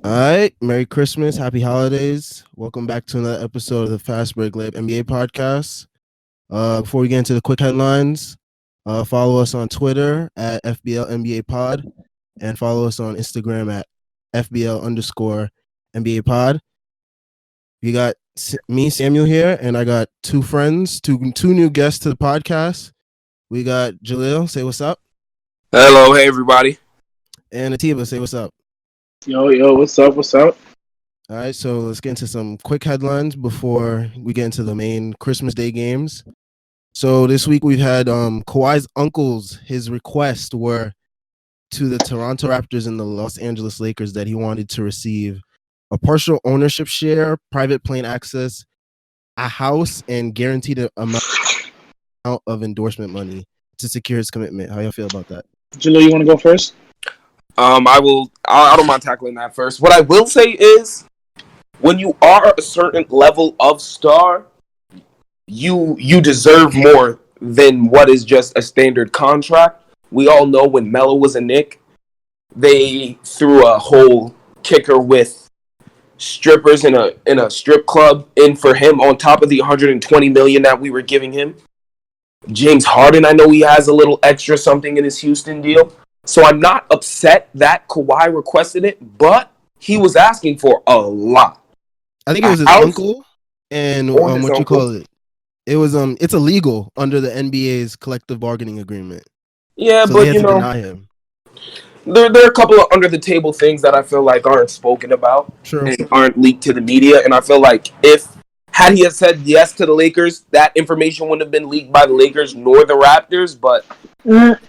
All right, Merry Christmas, Happy Holidays. Welcome back to another episode of the Fast Break Lab NBA podcast. Before we get into the quick headlines, follow us on Twitter at FBL NBA Pod and follow us on Instagram at FBL _NBA Pod. You got me, Samuel, here, and I got two friends, two new guests to the podcast. We got Jahlil, say what's up. Hello, hey everybody. And Atiba, say what's up. Yo, what's up? All right, so let's get into some quick headlines before we get into the main Christmas Day games. So this week we've had Kawhi's uncles. His requests were to the Toronto Raptors and the Los Angeles Lakers that he wanted to receive a partial ownership share, private plane access, a house, and guaranteed amount of endorsement money to secure his commitment. How y'all feel about that? Jahlil, you want to go first? I don't mind tackling that first. What I will say is, when you are a certain level of star, you deserve more than what is just a standard contract. We all know when Melo was a Knick, they threw a whole kicker with strippers in a strip club in for him on top of the $120 million that we were giving him. James Harden, I know he has a little extra something in his Houston deal. So I'm not upset that Kawhi requested it, but he was asking for a lot. I think it was his uncle and what you call it. It was it's illegal under the NBA's collective bargaining agreement. Yeah, so but they had you to know, deny him. There are a couple of under the table things that I feel like aren't spoken about and aren't leaked to the media, and I feel like had he said yes to the Lakers, that information wouldn't have been leaked by the Lakers nor the Raptors. But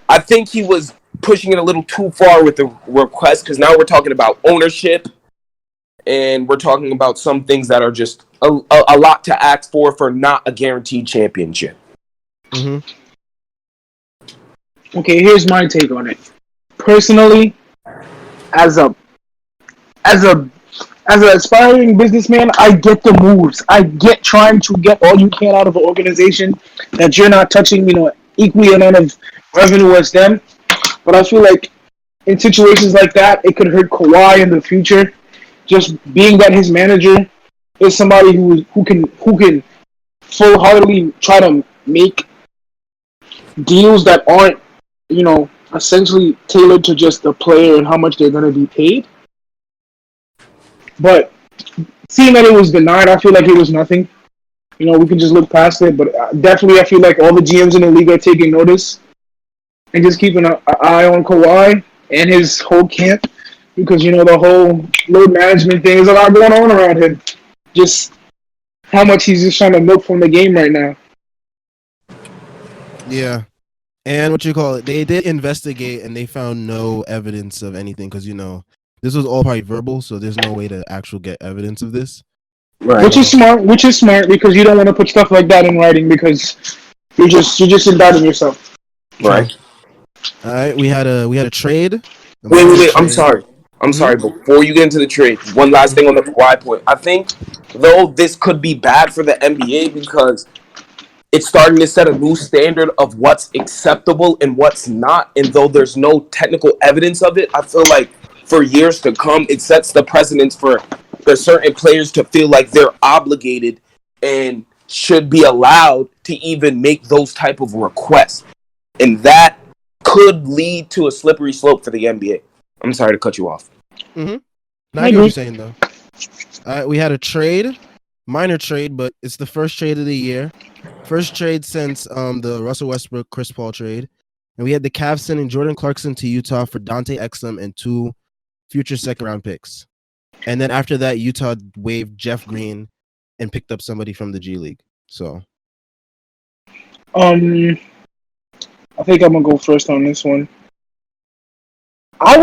I think he was pushing it a little too far with the request, because now we're talking about ownership and we're talking about some things that are just a lot to ask for not a guaranteed championship. Mm-hmm. Okay, here's my take on it. Personally, as a aspiring businessman, I get the moves. I get trying to get all you can out of an organization that you're not touching, equally amount of revenue as them. But I feel like in situations like that, it could hurt Kawhi in the future. Just being that his manager is somebody who can full-heartedly try to make deals that aren't, essentially tailored to just the player and how much they're going to be paid. But seeing that it was denied, I feel like it was nothing. We can just look past it. But definitely, I feel like all the GMs in the league are taking notice and just keeping an eye on Kawhi and his whole camp, because, the whole load management thing, is a lot going on around him. Just how much he's just trying to milk from the game right now. Yeah. And what you call it, they did investigate and they found no evidence of anything, because, this was all probably verbal, so there's no way to actually get evidence of this. Right. Which is smart, because you don't want to put stuff like that in writing, because you're just indicting yourself. Right. All right, we had a trade. Wait. I'm sorry. Before you get into the trade, one last thing on the Kawhi point. I think, though, this could be bad for the NBA because it's starting to set a new standard of what's acceptable and what's not. And though there's no technical evidence of it, I feel like for years to come, it sets the precedence for certain players to feel like they're obligated and should be allowed to even make those type of requests. And that could lead to a slippery slope for the NBA. I'm sorry to cut you off. Mm-hmm. Now I get what you're saying, though. We had a trade, minor trade, but it's the first trade of the year. First trade since the Russell Westbrook Chris Paul trade. And we had the Cavs sending Jordan Clarkson to Utah for Dante Exum and 2 future second-round picks. And then after that, Utah waived Jeff Green and picked up somebody from the G League. So, I think I'm gonna go first on this one. I'm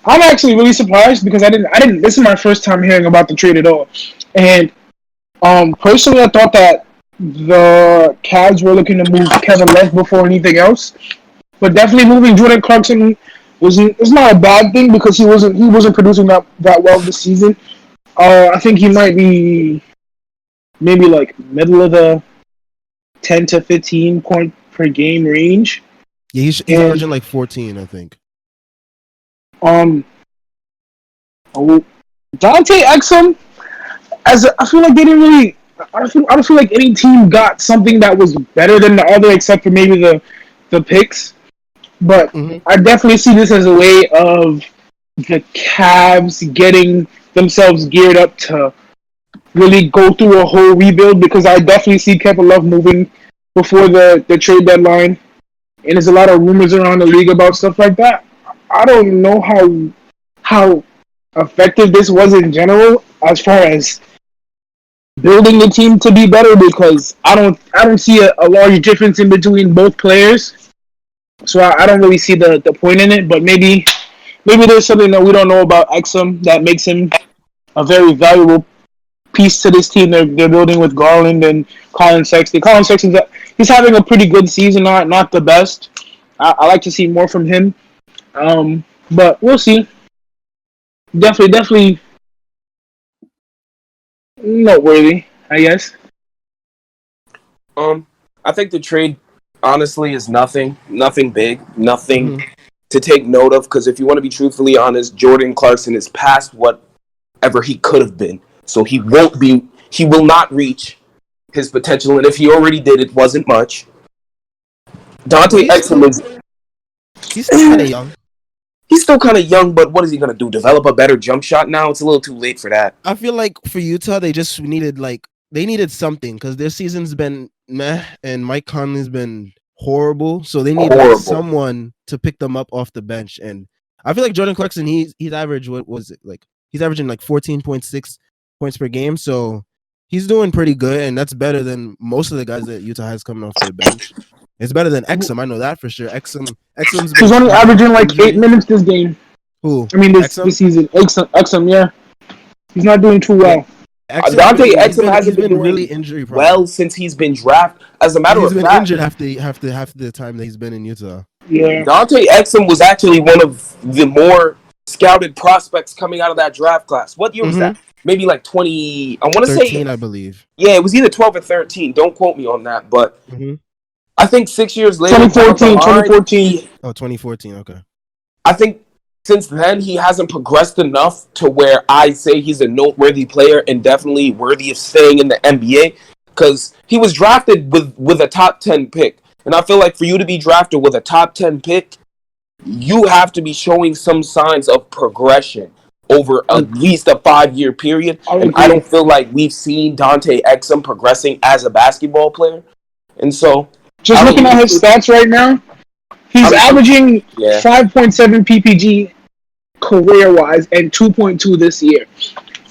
actually really surprised because I didn't. This is my first time hearing about the trade at all, and personally, I thought that the Cavs were looking to move Kevin Love before anything else, but definitely moving Jordan Clarkson was not a bad thing because he wasn't producing that well this season. I think he might be maybe like middle of the 10 to 15 point per game range. Yeah, he's averaging like 14, I think. Dante Exum, I feel like they didn't really. I don't feel like any team got something that was better than the other, except for maybe the picks. But Mm-hmm. I definitely see this as a way of the Cavs getting themselves geared up to really go through a whole rebuild because I definitely see Kevin Love moving before the trade deadline. And there's a lot of rumors around the league about stuff like that. I don't know how effective this was in general as far as building the team to be better because I don't see a large difference in between both players. So I don't really see the point in it, but maybe there's something that we don't know about Exum that makes him a very valuable piece to this team they're building with Garland and Colin Sexton. Colin Sexton, he's having a pretty good season, not the best. I like to see more from him, but we'll see. Definitely noteworthy, I guess. I think the trade honestly is nothing big, nothing Mm-hmm. to take note of. Because if you want to be truthfully honest, Jordan Clarkson is past whatever he could have been, so he won't be. He will not reach his potential, and if he already did, it wasn't much. Well, Dante Exum is he's still kind of young. he's still kind of young, but what is he gonna do? Develop a better jump shot now? It's a little too late for that. I feel like for Utah, they just needed they needed something because their season's been meh and Mike Conley's been horrible. So they need Horrible. someone to pick them up off the bench. And I feel like Jordan Clarkson, he's averaged what was it like? He's averaging like 14.6 points per game. So he's doing pretty good, and that's better than most of the guys that Utah has coming off their bench. It's better than Exum, I know that for sure. Exum's He's been only battling averaging like injury. 8 minutes this game. Who? I mean, this Exum? season. Exum, yeah, he's not doing too Yeah. well. Dante He's Exum been hasn't been really doing injury well prone. since he's been drafted. As a And matter he's of been fact, injured half the time that he's been in Utah. Yeah, Dante Exum was actually one of the more scouted prospects coming out of that draft class. What year was Mm-hmm. that? Maybe like 20. I want to say, 13, I believe. yeah, it was either 12 or 13. Don't quote me on that, but Mm-hmm. I think 6 years later down the 2014, line, 2014. Oh, 2014. Okay. I think since then he hasn't progressed enough to where I say he's a noteworthy player and definitely worthy of staying in the NBA because he was drafted with a top 10 pick. And I feel like for you to be drafted with a top 10 pick, you have to be showing some signs of progression over I'll, at least a 5 year period. I'll And I agree. don't feel like we've seen Dante Exum progressing as a basketball player. And so Just I looking at his don't stats right now, he's averaging yeah. 5.7 PPG career wise and 2.2 this year.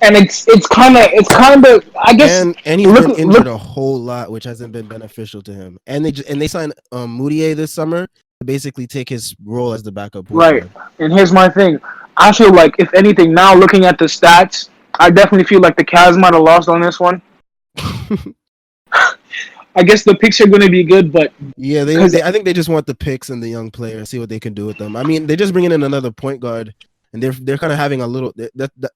And it's kind of I guess And he's been injured look. a whole lot, which hasn't been beneficial to him. And they signed Moutier this summer to basically take his role as the backup point Right. guard. And here's my thing. I feel like if anything, now looking at the stats, I definitely feel like the Cavs might have lost on this one. I guess the picks are going to be good, but Yeah, because I think they just want the picks and the young players, see what they can do with them. I mean, they're just bringing in another point guard, and they're kind of having a little.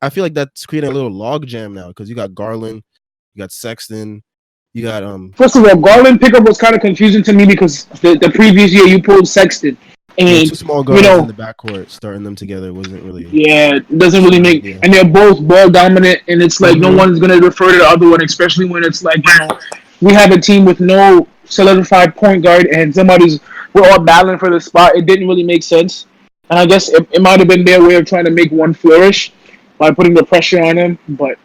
I feel like that's creating a little log jam now because you got Garland, you got Sexton, you got first of all, Garland pickup was kind of confusing to me because the previous year you pulled Sexton, yeah, and two small you guards in know, the backcourt. Starting them together wasn't really yeah, it doesn't really smart make, idea. and they're both ball dominant, and it's like no Mm-hmm. one's gonna refer to the other one, especially when it's like we have a team with no solidified point guard, and we're all battling for the spot. It didn't really make sense, and I guess it might have been their way of trying to make one flourish by putting the pressure on him, but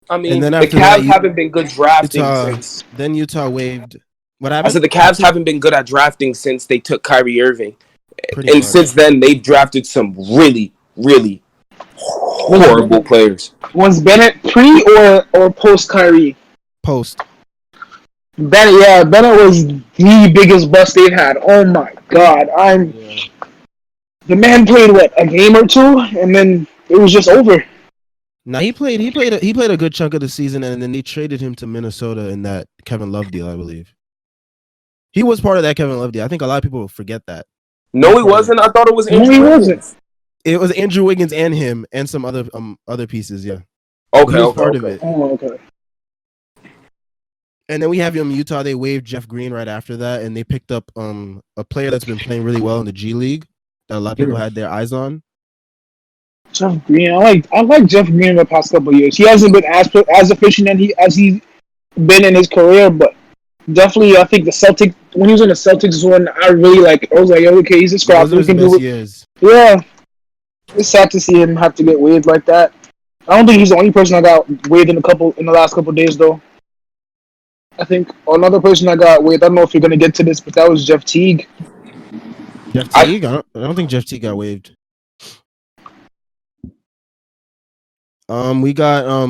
I And mean, then the after that, Cavs haven't been good drafting since. Utah waived. What I happened? said the Cavs haven't been good at drafting since they took Kyrie Irving, Pretty and much since then they've drafted some really, really horrible players. was Bennett pre or post Kyrie? post. Bennett was the biggest bust they've had. Oh my god, Yeah. the man played what, a game or two, and then it was just over. Now he played a good chunk of the season, and then they traded him to Minnesota in that Kevin Love deal, I believe. He was part of that Kevin Love deal. I think a lot of people forget that. No, he wasn't. I thought it was No, he Andrew wasn't. Wiggins. It was Andrew Wiggins and him and some other pieces, yeah. Okay, He was okay, part of okay. it. Oh, okay. And then we have Utah. They waived Jeff Green right after that, and they picked up a player that's been playing really well in the G League that a lot of people had their eyes on. Jeff Green. I like Jeff Green in the past couple of years. He hasn't been as efficient as he been in his career, but definitely I think the Celtics when he was in the Celtics when I really like. I was like, okay, he's a Yeah, those scrap. are He his can best do it. years. Yeah, it's sad to see him have to get waived like that. I don't think he's the only person that got waived in the last couple of days though. I think another person that got waived. I don't know if you're gonna get to this, but that was Jeff Teague. Jeff I Teague? I don't think Jeff Teague got waived. We got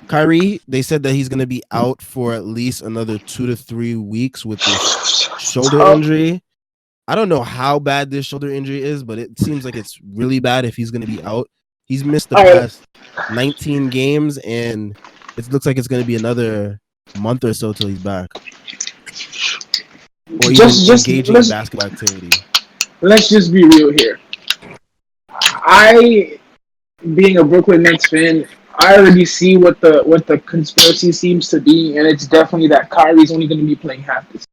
Kyrie. They said that he's gonna be out for at least another 2 to 3 weeks with this shoulder Tough. injury. I don't know how bad this shoulder injury is, but it seems like it's really bad if he's gonna be out. He's missed the All right, past 19 games, and it looks like it's gonna be another month or so till he's back, or even just engaging in basketball activity. let's just be real here. I being a Brooklyn Nets fan, I already see what the conspiracy seems to be, and it's definitely that Kyrie's only going to be playing half this,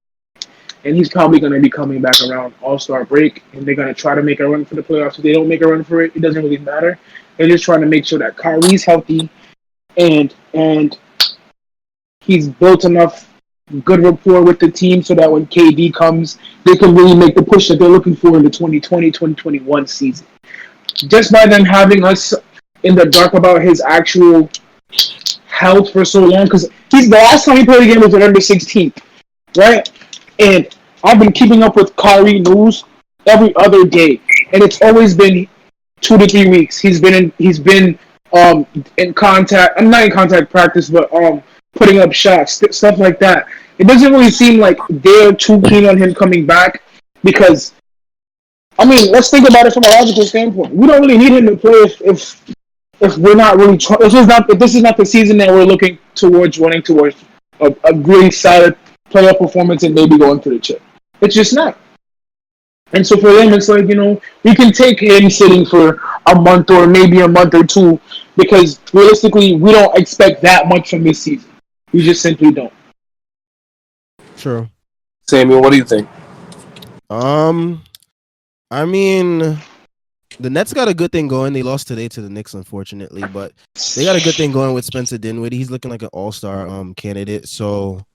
and he's probably going to be coming back around All-Star break, and they're going to try to make a run for the playoffs. If they don't make a run for it, it doesn't really matter. They're just trying to make sure that Kyrie's healthy, and he's built enough good rapport with the team so that when KD comes, they can really make the push that they're looking for in the 2020-2021 season. Just by them having us in the dark about his actual health for so long, because he's the last time he played a game was November 16th, right? And I've been keeping up with Kyrie news every other day, and it's always been 2 to 3 weeks. He's been in contact. I'm not in contact practice, but putting up shots, stuff like that. It doesn't really seem like they're too keen on him coming back because I mean, let's think about it from a logical standpoint. We don't really need him to play if we're not really if this is not the season that we're looking towards running towards a really solid playoff performance and maybe going for the chip. It's just not. And so for them, it's like we can take him sitting for a month or maybe a month or two because realistically, we don't expect that much from this season. We just simply don't. True. Samuel, what do you think? I mean, the Nets got a good thing going. They lost today to the Knicks, unfortunately, but they got a good thing going with Spencer Dinwiddie. He's looking like an all-star candidate. So,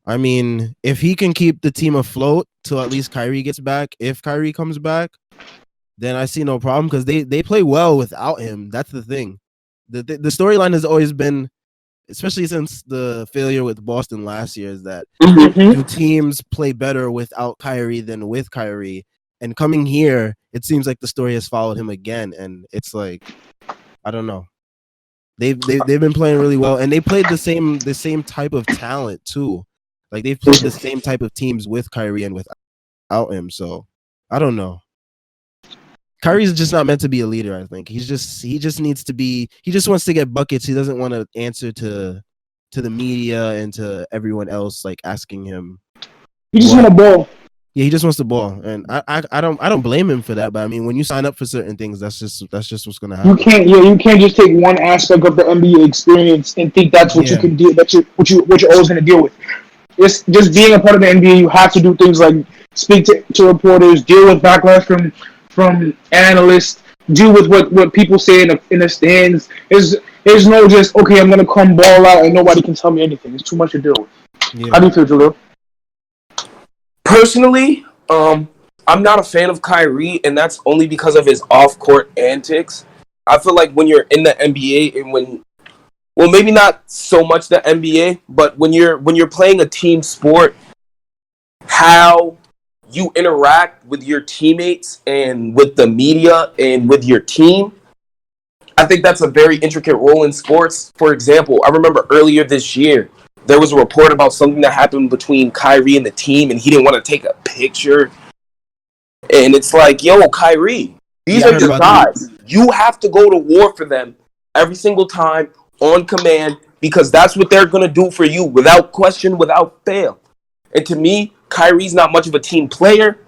I mean, if he can keep the team afloat till at least Kyrie gets back, if Kyrie comes back, then I see no problem because they play well without him. That's the thing. The storyline has always been, especially since the failure with Boston last year, is that do teams play better without Kyrie than with Kyrie? And coming here, it seems like the story has followed him again, and it's like, I don't know. They've been playing really well, and they played the same type of talent too. Like they've played the same type of teams with Kyrie and without him. So I don't know. Kyrie's just not meant to be a leader. I think he just needs to be. He just wants to get buckets. He doesn't want to answer to the media and to everyone else like asking him. He just want a ball. Yeah, he just wants the ball, and I don't blame him for that. But I mean, when you sign up for certain things, that's just what's gonna happen. You can't just take one aspect of the NBA experience and think that's what you can do. What you're always gonna deal with. Just being a part of the NBA, you have to do things like speak to reporters, deal with backlash from analysts, deal with what people say in the stands. There's no just okay, I'm gonna come ball out and nobody can tell me anything. It's too much to deal with. Yeah. How do you feel, Jahlil? Personally, I'm not a fan of Kyrie, and that's only because of his off-court antics. I feel like when you're in the NBA and maybe not so much the NBA, but when you're playing a team sport, how you interact with your teammates and with the media and with your team, I think that's a very intricate role in sports. For example, I remember earlier this year, there was a report about something that happened between Kyrie and the team, and he didn't want to take a picture. And it's like, yo, Kyrie, these are your guys. You have to go to war for them every single time on command because that's what they're going to do for you without question, without fail. And to me, Kyrie's not much of a team player,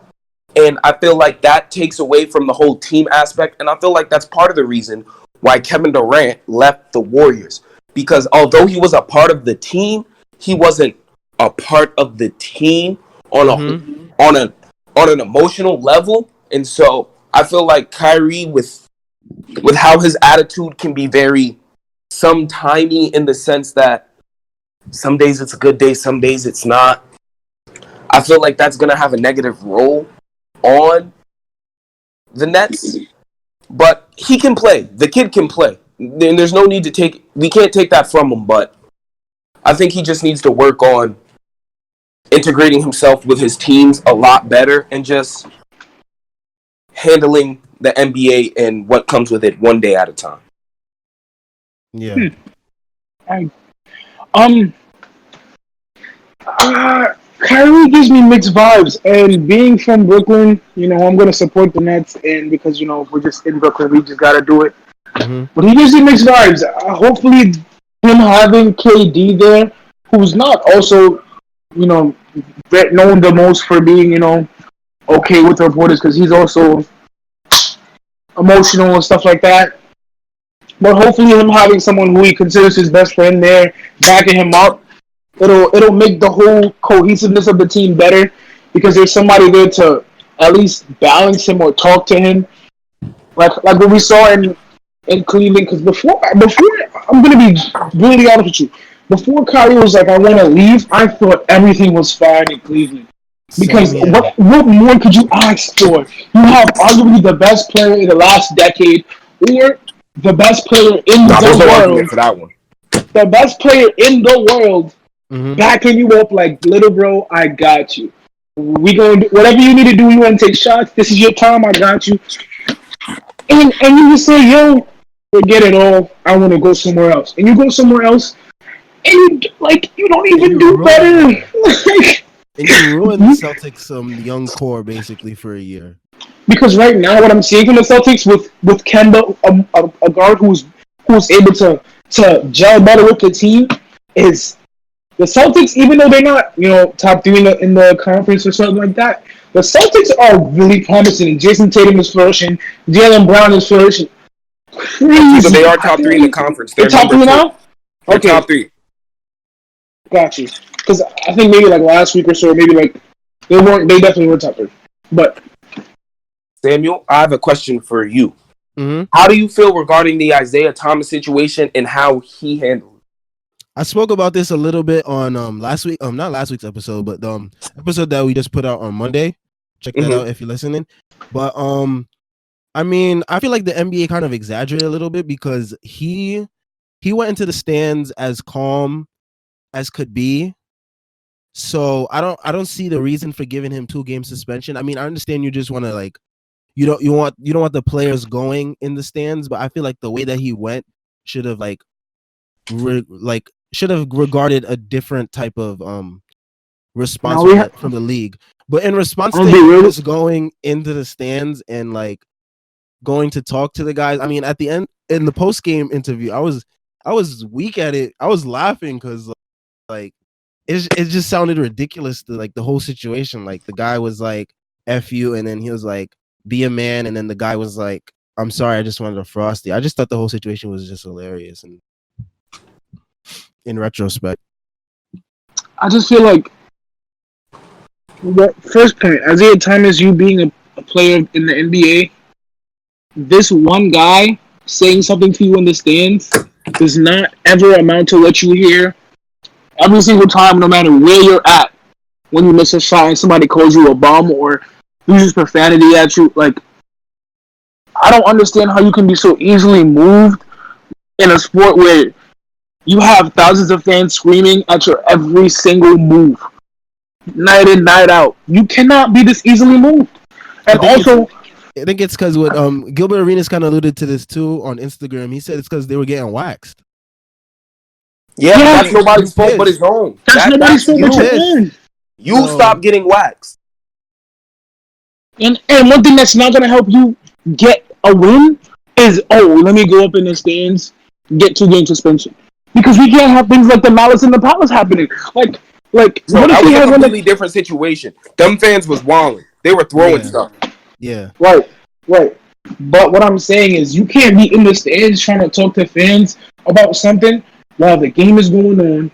and I feel like that takes away from the whole team aspect, and I feel like that's part of the reason why Kevin Durant left the Warriors. Because although he was a part of the team, he wasn't a part of the team on an emotional level. And so I feel like Kyrie, with with how his attitude can be very sometimey in the sense that some days it's a good day, some days it's not. I feel like that's going to have a negative role on the Nets, but he can play. The kid can play. And there's no need to take, we can't take that from him, but I think he just needs to work on integrating himself with his teams a lot better and just handling the NBA and what comes with it one day at a time. Yeah. Kyrie gives me mixed vibes, and being from Brooklyn, I'm gonna support the Nets, and because we're just in Brooklyn, we just gotta do it. Mm-hmm. But he gives me mixed vibes. Hopefully, him having KD there, who's not also, known the most for being, okay with the reporters, because he's also emotional and stuff like that. But hopefully, him having someone who he considers his best friend there, backing him up, it'll make the whole cohesiveness of the team better because there's somebody there to at least balance him or talk to him, like what we saw in Cleveland. Because before I'm gonna be really honest with you, before Kyrie was like, I want to leave, I thought everything was fine in Cleveland. Because what more could you ask for? You have arguably the best player in the last decade, or the best player in the world. For that one. The best player in the world. Mm-hmm. Backing you up like, little bro, I got you. We gonna do whatever you need to do. You want to take shots? This is your time. I got you. And you just say, yo, forget it all. I want to go somewhere else. And you go somewhere else, and you don't even do better. And you ruin the Celtics young core basically for a year. Because right now, what I'm seeing from the Celtics with Kemba, a guard who's able to gel better with the team, is the Celtics, even though they're not, top 3 in the conference or something like that, the Celtics are really promising. Jason Tatum is flourishing. Jaylen Brown is flourishing. Crazy. So they are top 3 in the conference. They're top 3 now? They're top 3. Got you. Because I think maybe last week or so, maybe they definitely were top 3. But Samuel, I have a question for you. Mm-hmm. How do you feel regarding the Isaiah Thomas situation and how he handled it? I spoke about this a little bit on last week, not last week's episode, but the episode that we just put out on Monday. Check that out if you're listening. But I mean, I feel like the NBA kind of exaggerated a little bit because he went into the stands as calm as could be. So I don't see the reason for giving him 2-game suspension. I mean, I understand you just want to you don't want the players going in the stands, but I feel like the way that he went should have should have regarded a different type of response from the league. But in response to just going into the stands and going to talk to the guys, I mean, at the end in the post game interview, I was weak at it. I was laughing because it just sounded ridiculous. The whole situation. The guy was like, "F you," and then he was like, "Be a man," and then the guy was like, "I'm sorry, I just wanted a Frosty." I just thought the whole situation was just hilarious and. In retrospect, I just feel like first point, Isaiah Thomas, you being a player in the NBA, this one guy saying something to you in the stands does not ever amount to what you hear every single time, no matter where you're at. When you miss a shot and somebody calls you a bum or uses profanity at you, I don't understand how you can be so easily moved in a sport where you have thousands of fans screaming at your every single move, night in, night out. You cannot be this easily moved. And I think it's because what Gilbert Arenas kind of alluded to this too on Instagram. He said it's because they were getting waxed. Yeah, that's nobody's fault but his own. That's nobody's fault but your own. You stop getting waxed. And one thing that's not going to help you get a win is, let me go up in the stands, get 2-game suspension. Because we can't have things like the Malice in the Palace happening. What if that was a completely different situation. Them fans was wilding. They were throwing stuff. Yeah. Right. But what I'm saying is you can't be in the stands trying to talk to fans about something while the game is going on.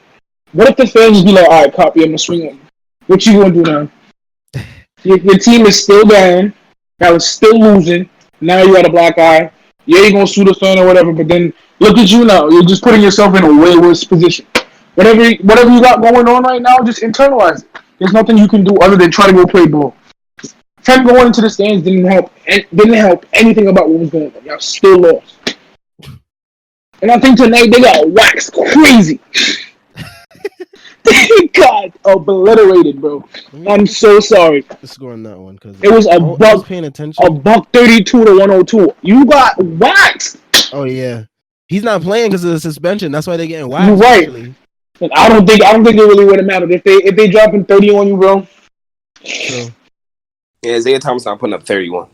What if the fans be like, all right, copy, I'm going to swing on. What you going to do now? Your team is still down. Now it's still losing. Now you got a black eye. Yeah, you're gonna sue the fan or whatever, but then look at you now. You're just putting yourself in a way worse position. Whatever you got going on right now, just internalize it. There's nothing you can do other than try to go play ball. Him going into the stands didn't help anything about what was going on. Y'all still lost. And I think tonight they got waxed crazy. They got obliterated, bro. I'm so sorry. The score on that one because It was I was paying attention. a buck 32 to 102. You got waxed. Oh yeah, he's not playing because of the suspension. That's why they're getting waxed. You're right. Actually. And I don't think it really would have mattered if they dropping 30 on you, bro. True. Yeah, Isaiah Thomas not putting up 31.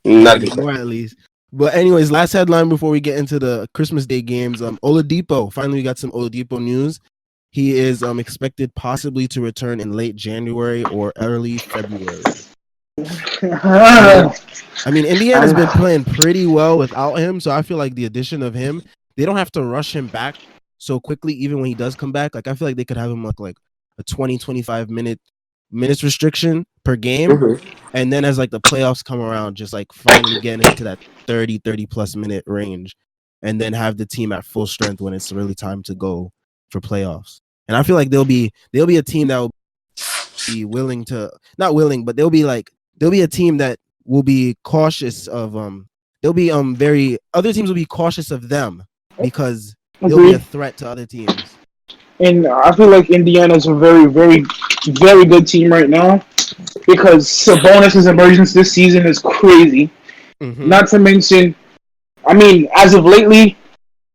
Not even more at least. But anyways, last headline before we get into the Christmas Day games. Oladipo. Finally, we got some Oladipo news. He is expected possibly to return in late January or early February. I mean, Indiana's been playing pretty well without him, so I feel like the addition of him, they don't have to rush him back so quickly, even when he does come back. Like, I feel like they could have him like a 20-25 minutes restriction per game. Mm-hmm. And then as like the playoffs come around, just like finally getting into that 30 plus minute range and then have the team at full strength when it's really time to go for playoffs. And I feel like they'll be a team that will be willing to, not willing, but they'll be a team that will be cautious of other teams will be cautious of them because they'll be a threat to other teams. And I feel like Indiana's a very, very, very good team right now because Sabonis' emergence this season is crazy. Mm-hmm. Not to mention, I mean, as of lately,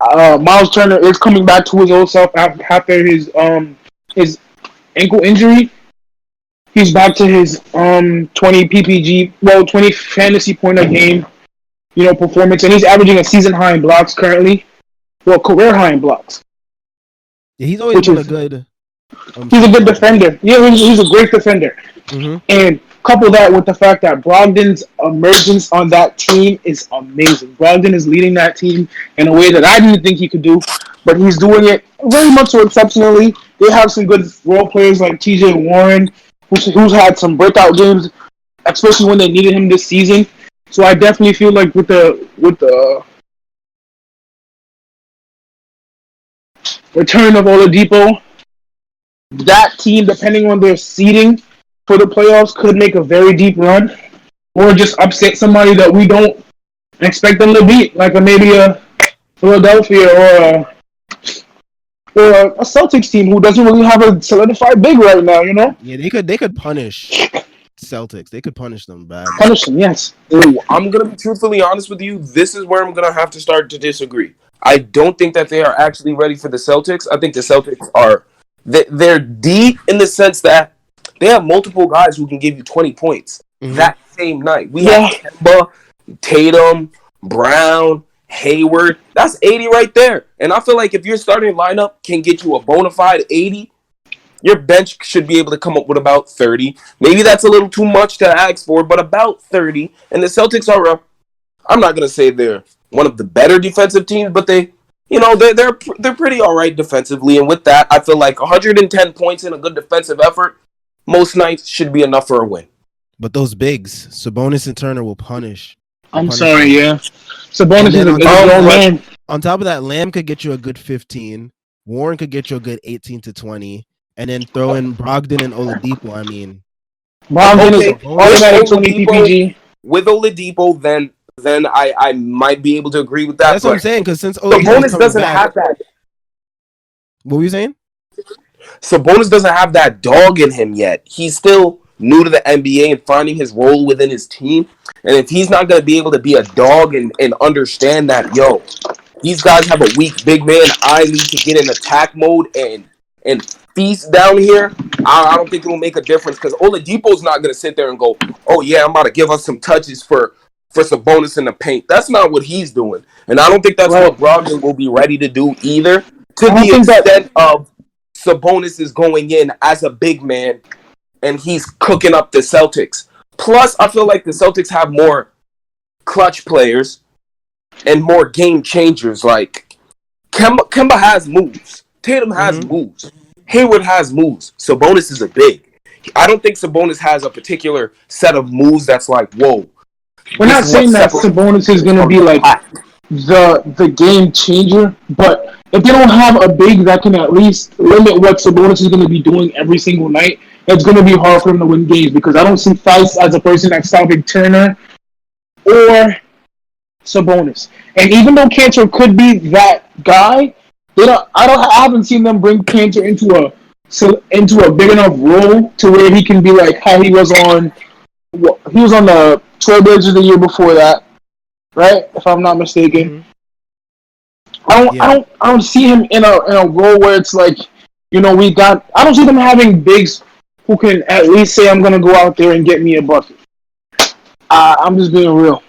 Miles Turner is coming back to his old self after his ankle injury. He's back to his 20 PPG, 20 fantasy point a game, performance, and he's averaging a season high in blocks currently, career high in blocks. Yeah, he's always been a good. He's a good defender. Yeah, he's a great defender. Mm-hmm. And couple that with the fact that Brogdon's emergence on that team is amazing. Brogdon is leading that team in a way that I didn't think he could do, but he's doing it very much so exceptionally. They have some good role players like TJ Warren, who's had some breakout games, especially when they needed him this season. So I definitely feel like with the return of Oladipo, that team, depending on their seeding for the playoffs, could make a very deep run, or just upset somebody that we don't expect them to beat, like maybe a Philadelphia or a Celtics team who doesn't really have a solidified big right now. Yeah, they could punish Celtics. They could punish them bad. Punish them, yes. Ooh, I'm gonna be truthfully honest with you. This is where I'm gonna have to start to disagree. I don't think that they are actually ready for the Celtics. I think the Celtics are they're deep in the sense that they have multiple guys who can give you 20 points that same night. We have Kemba, Tatum, Brown, Hayward. That's 80 right there. And I feel like if your starting lineup can get you a bona fide 80, your bench should be able to come up with about 30. Maybe that's a little too much to ask for, but about 30. And the Celtics are, I'm not going to say they're one of the better defensive teams, but they're pretty all right defensively. And with that, I feel like 110 points in a good defensive effort most nights should be enough for a win. But those bigs, Sabonis and Turner will punish. Sorry, yeah. Sabonis is a good man. On top of that, Lamb could get you a good 15. Warren could get you a good 18 to 20. And then throw in Brogdon and Oladipo. I mean, Brogdon is automatic 20 PPG. With Oladipo, then I might be able to agree with that. That's what I'm saying, because since Sabonis doesn't have that. What were you saying? Sabonis doesn't have that dog in him yet. He's still new to the NBA and finding his role within his team. And if he's not going to be able to be a dog and understand that, these guys have a weak big man, I need to get in attack mode and feast down here, I don't think it will make a difference because Oladipo's not going to sit there and go, oh yeah, I'm about to give us some touches for Sabonis in the paint. That's not what he's doing. And I don't think that's what Brogdon will be ready to do either. To the extent of Sabonis is going in as a big man and he's cooking up the Celtics. Plus, I feel like the Celtics have more clutch players and more game changers. Like, Kemba has moves. Tatum has moves. Hayward has moves. Sabonis is a big. I don't think Sabonis has a particular set of moves that's like, whoa. we're This not is what saying that separates Sabonis is him gonna from be the like pack. the game changer, but if they don't have a big that can at least limit what Sabonis is gonna be doing every single night, it's gonna be hard for them to win games because I don't see Theis as a person that's stopping Turner or Sabonis. And even though Cantor could be that guy, they don't. I haven't seen them bring Cantor into a big enough role to where he can be like how he was on. He was on the Trailblazers the year before that, right? If I'm not mistaken. Mm-hmm. I don't. I Yeah. don't. I don't see him in a role where it's like, we got. I don't see them having bigs who can at least say, "I'm gonna go out there and get me a bucket." I'm just being real.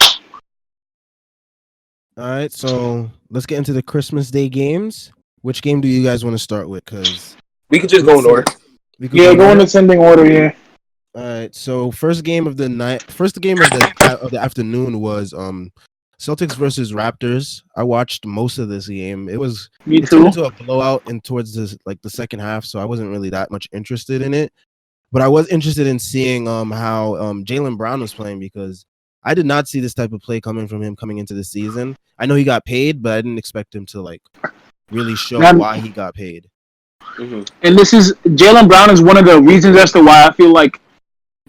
All right. So let's get into the Christmas Day games. Which game do you guys want to start with? Because We could just let's go in see. order. We could go Yeah, in go in order. ascending order. Yeah, All right. So first game of the night, first game of the afternoon was Celtics versus Raptors. I watched most of this game. me It turned too. into a blowout and towards the second half, so I wasn't really that much interested in it. But I was interested in seeing how Jalen Brown was playing because I did not see this type of play coming from him coming into the season. I know he got paid, but I didn't expect him to like really show Now, why he got paid. Hmm. and this is Jalen Brown is one of the reasons as to why I feel like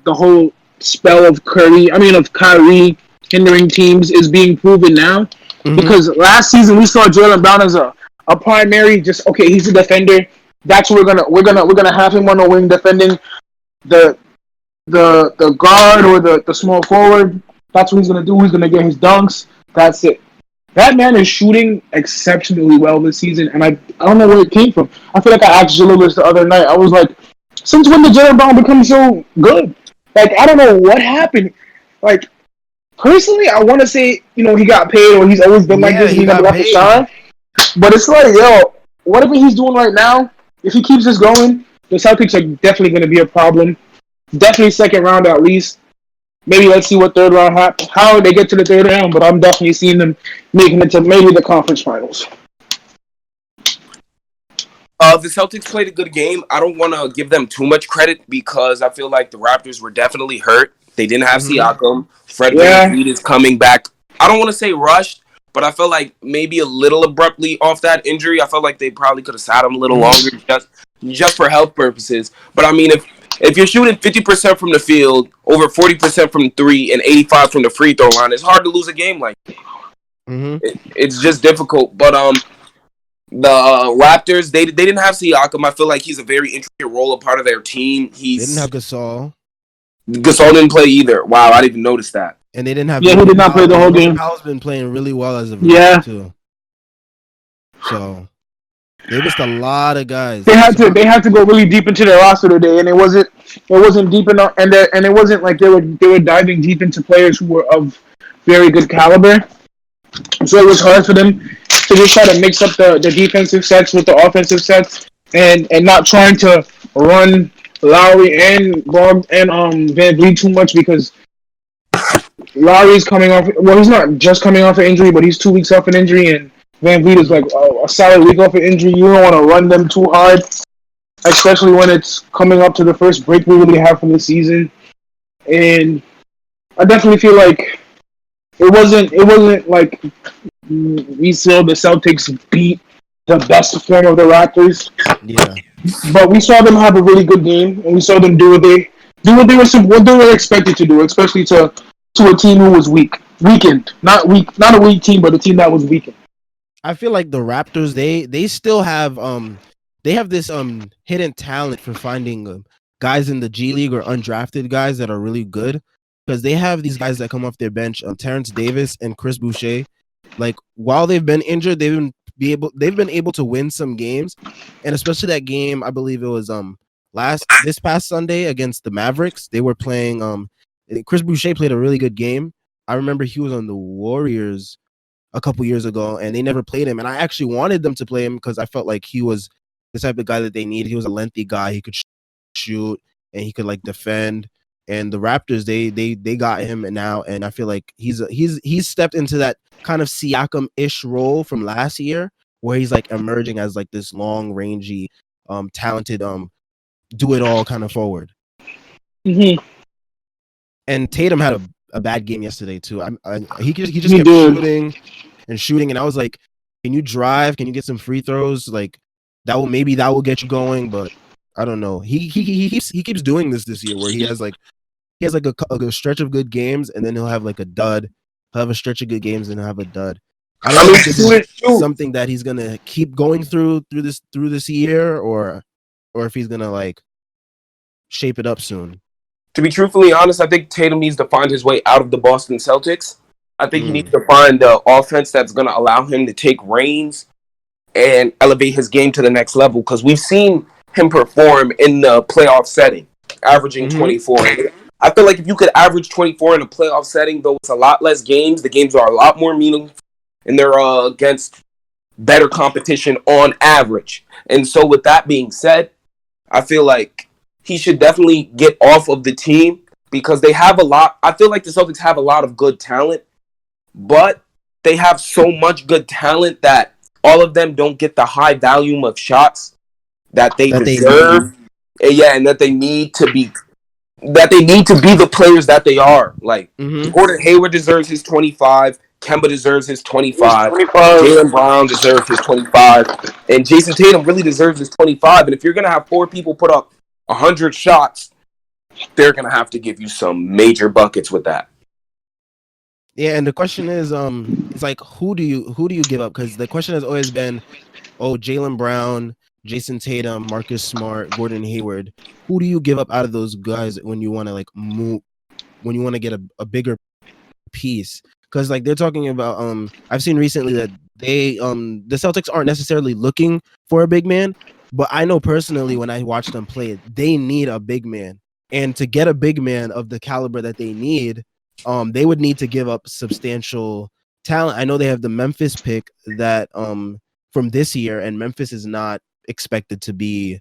the whole spell of Kyrie hindering teams is being proven now. Mm-hmm. Because last season we saw Jalen Brown as a primary, just okay, he's a defender. That's what we're gonna have him on the wing defending the the guard or the small forward. That's what he's gonna do. He's gonna get his dunks. That's it. That man is shooting exceptionally well this season, and I don't know where it came from. I feel like I asked Jahlil this the other night. I was like, since when did Jalen Brown become so good? Like, I don't know what happened. Like, personally, I want to say, he got paid or he's always been like Yeah, this and he he never got got to paid. shine. But it's like, yo, whatever he's doing right now, if he keeps this going, the Celtics are definitely going to be a problem. Definitely second round at least. Maybe let's see what third round how they get to the third round. But I'm definitely seeing them making it to maybe the conference finals. The Celtics played a good game. I don't want to give them too much credit because I feel like the Raptors were definitely hurt. They didn't have Mm-hmm. Siakam. Fred Yeah, VanVleet is coming back. I don't want to say rushed, but I felt like maybe a little abruptly off that injury. I felt like they probably could have sat him a little Mm-hmm. longer just for health purposes. But I mean, if you're shooting 50% from the field, over 40% from three, and 85 from the free throw line, it's hard to lose a game like that. Mm-hmm. It's just difficult. But the Raptors, they didn't have Siakam. I feel like he's a very intricate role, a part of their team. They didn't have Gasol, Gasol didn't play either. Wow, I didn't even notice that. and they didn't have yeah, he Norman did not play Powell, the and whole Norman game. Powell's been playing really well as of late Yeah, too. So they missed a lot of guys. they had So to they had to go really deep into their roster today, and it wasn't deep enough, and it wasn't like they were diving deep into players who were of very good caliber. So it was hard for them to just try to mix up the defensive sets with the offensive sets, and not trying to run Lowry and Van Vliet too much because Lowry's coming off. Well, he's not just coming off an injury, but he's 2 weeks off an injury, and Van Vliet is mm-hmm. like a solid week off an injury. You don't want to run them too hard, especially when it's coming up to the first break we really have from the season. And I definitely feel like it wasn't like we saw the Celtics beat the best form of the Raptors, Yeah. but we saw them have a really good game, and we saw them do what they were expected to do, especially to a team who was weakened, not a weak team, but a team that was weakened. I feel like the Raptors they still have they have this hidden talent for finding guys in the G League or undrafted guys that are really good because they have these guys that come off their bench, Terrence Davis and Chris Boucher. Like while they've been injured, they've been able to win some games, and especially that game I believe it was this past Sunday against the Mavericks. They were playing Chris Boucher played a really good game. I remember he was on the Warriors a couple years ago, and they never played him. And I actually wanted them to play him because I felt like he was the type of guy that they need. He was a lengthy guy. He could shoot and he could like defend. And the Raptors, they got him and now, and I feel like he's stepped into that kind of Siakam-ish role from last year, where he's like emerging as like this long rangy, talented, do it all kind of forward. Mm-hmm. And Tatum had a bad game yesterday too. He just He kept did. shooting, and I was like, can you drive? Can you get some free throws? Like that will get you going, but I don't know. He keeps doing this year where he has like a stretch of good games, and then he'll have like a dud. He'll have a stretch of good games and he'll have a dud. I don't I know mean, if this is something that he's gonna keep going through this year, or if he's gonna like shape it up soon. to be truthfully honest, I think Tatum needs to find his way out of the Boston Celtics. I think he needs Mm. to find the offense that's going to allow him to take reins and elevate his game to the next level, because we've seen him perform in the playoff setting, averaging Mm-hmm. 24. I feel like if you could average 24 in a playoff setting, though it's a lot less games, the games are a lot more meaningful, and they're against better competition on average. And so, with that being said, I feel like he should definitely get off of the team because they have a lot. I feel like the Celtics have a lot of good talent, but they have so much good talent that all of them don't get the high volume of shots that they That they need. deserve. And yeah, and that they need to be the players that they are. Like Mm-hmm. Gordon Hayward deserves his 25, Kemba deserves his 25, 25. Jaylen Brown deserves his 25, and Jason Tatum really deserves his 25. And if you're gonna have 4 people put up 100 shots, they're gonna have to give you some major buckets with that. Yeah, and the question is, it's like who do you give up? Because the question has always been, oh, Jaylen Brown, Jason Tatum, Marcus Smart, Gordon Hayward. Who do you give up out of those guys when you want to like move, when you want to get a bigger piece? Because like they're talking about, I've seen recently that the Celtics aren't necessarily looking for a big man, but I know personally when I watch them play, they need a big man, and to get a big man of the caliber that they need, they would need to give up substantial talent. I know they have the Memphis pick that from this year, and Memphis is not expected to be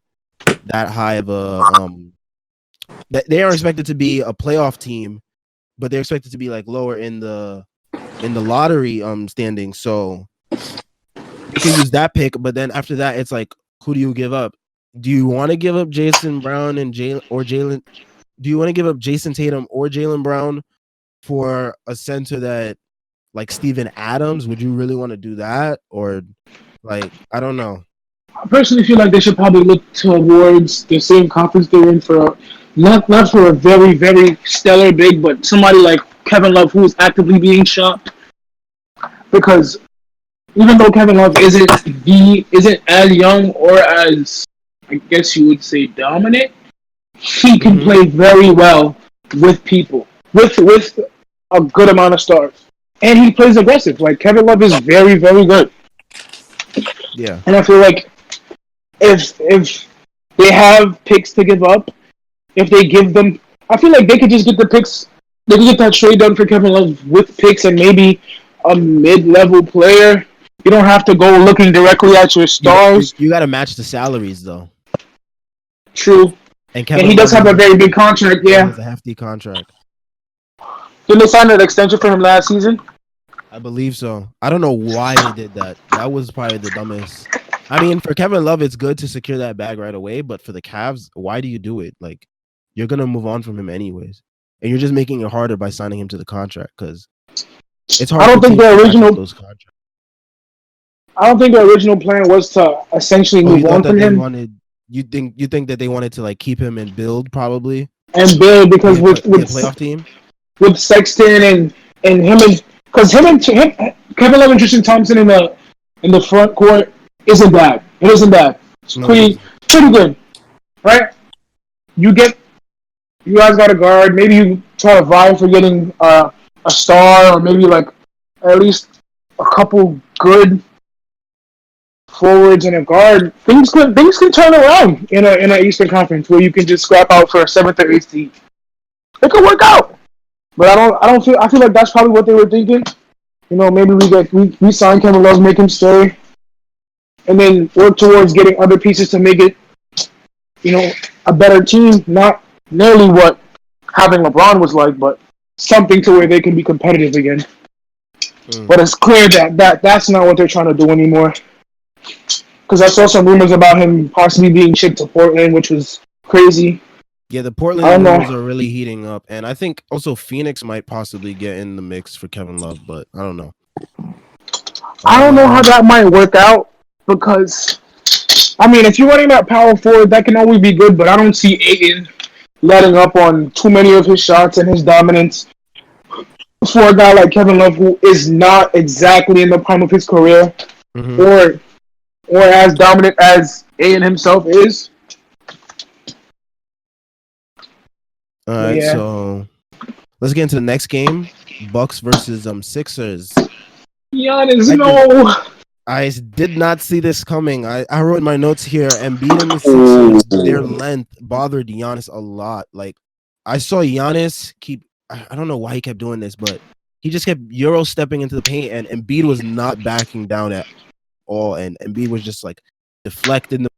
that high of a they are expected to be a playoff team, but they're expected to be like lower in the lottery standing. So you can use that pick, but then after that, it's like, who do you give up? Do you want to give up Jason Brown and Jalen? Do you want to give up Jason Tatum or Jaylen Brown for a center that like Steven Adams? Would you really want to do that? Or like, I don't know. I personally feel like they should probably look towards the same conference they're in for not for a very very stellar big, but somebody like Kevin Love who is actively being shopped. Because even though Kevin Love isn't as young or as I guess you would say dominant, he can Mhm. play very well with people with a good amount of stars, and he plays aggressive. Like Kevin Love is very very good, Yeah. and I feel like if they have picks to give up, if they give them, I feel like they could just get the picks. They could get that trade done for Kevin Love with picks and maybe a mid-level player. You don't have to go looking directly at your stars. You got to match the salaries though. True, And and he Kevin does Love have a very big contract. Yeah, has a hefty contract. didn't they sign an extension for him last season? I believe so. I don't know why they did that. That was probably the dumbest. I mean, for Kevin Love, it's good to secure that bag right away, but for the Cavs, why do you do it? Like, you're gonna move on from him anyways, and you're just making it harder by signing him to the contract because it's hard. I don't for think teams the to match up original. those contracts. I don't think the original plan was to essentially Oh, you move on thought that from they him wanted? You think that they wanted to like keep him and build probably and build be because a, with be a with playoff team? with Sexton and him and because him Kevin Love and Tristan Thompson in the front court isn't bad. It isn't bad. It's No, it isn't. pretty good, right? You guys got a guard. Maybe you try to vie for getting a star or maybe like at least a couple good forwards and a guard. Things can turn around in a Eastern Conference where you can just scrap out for a 7th or 8th seed. It could work out. But I feel like that's probably what they were thinking. You know, maybe we sign Kevin Love, make him stay, and then work towards getting other pieces to make it, you know, a better team. Not nearly what having LeBron was like, but something to where they can be competitive again. But it's clear that that's not what they're trying to do anymore. Because I saw some rumors about him possibly being shipped to Portland, which was crazy. Yeah, the I Portland don't rumors know. are really heating up, and I think also Phoenix might possibly get in the mix for Kevin Love, but I don't know. I don't know how Um, that might work out because I mean, if you're running that power forward, that can always be good. But I don't see Ayton letting up on too many of his shots and his dominance for a guy like Kevin Love, who is not exactly in the prime of his career, mhm. or as dominant as Ayton himself is. All But right, yeah, so let's get into the next game: Bucks versus Sixers. Giannis, I did no. did not see this coming. I wrote in my notes here: Embiid and the Ooh. Sixers, their length bothered Giannis a lot. Like I saw Giannis keep. I don't know why he kept doing this, but he just kept Euro stepping into the paint, and Embiid was not backing down at all, and Embiid was just like deflecting the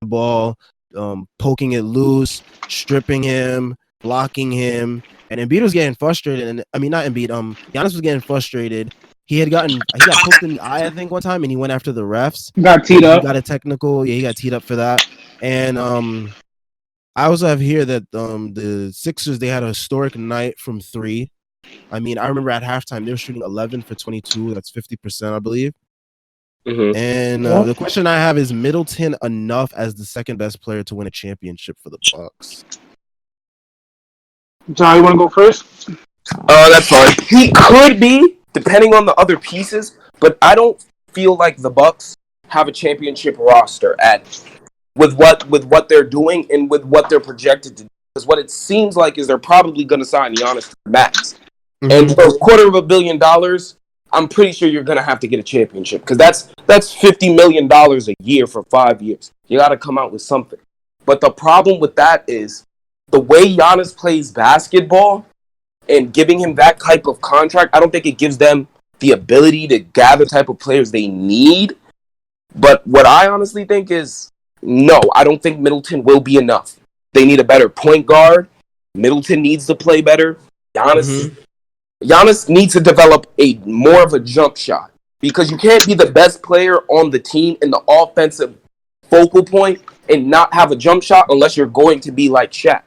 ball, poking it loose, stripping him, blocking him, and Embiid was getting frustrated. And I mean, not Embiid. Giannis was getting frustrated. He got poked in the eye, I think, one time, and he went after the refs. Got teed He up. got a technical. Yeah, he got teed up for that. And I also have here that the Sixers, they had a historic night from three. I mean, I remember at halftime they were shooting 11 for 22. That's 50%, I believe. Mhm. And Yeah. the question I have is Middleton enough as the second best player to win a championship for the Bucks? John, you want to go first? That's fine. He could be, depending on the other pieces, but I don't feel like the Bucks have a championship roster at with what they're doing and with what they're projected to do. Because what it seems like is they're probably going to sign Giannis to the max, and Mm-hmm. for $250 million, I'm pretty sure you're going to have to get a championship because that's $50 million a year for 5 years. You got to come out with something. But the problem with that is the way Giannis plays basketball and giving him that type of contract, I don't think it gives them the ability to gather the type of players they need. But what I honestly think is no, I don't think Middleton will be enough. They need a better point guard. Middleton needs to play better. Giannis Mm-hmm. Giannis needs to develop a more of a jump shot because you can't be the best player on the team in the offensive focal point and not have a jump shot unless you're going to be like Shaq,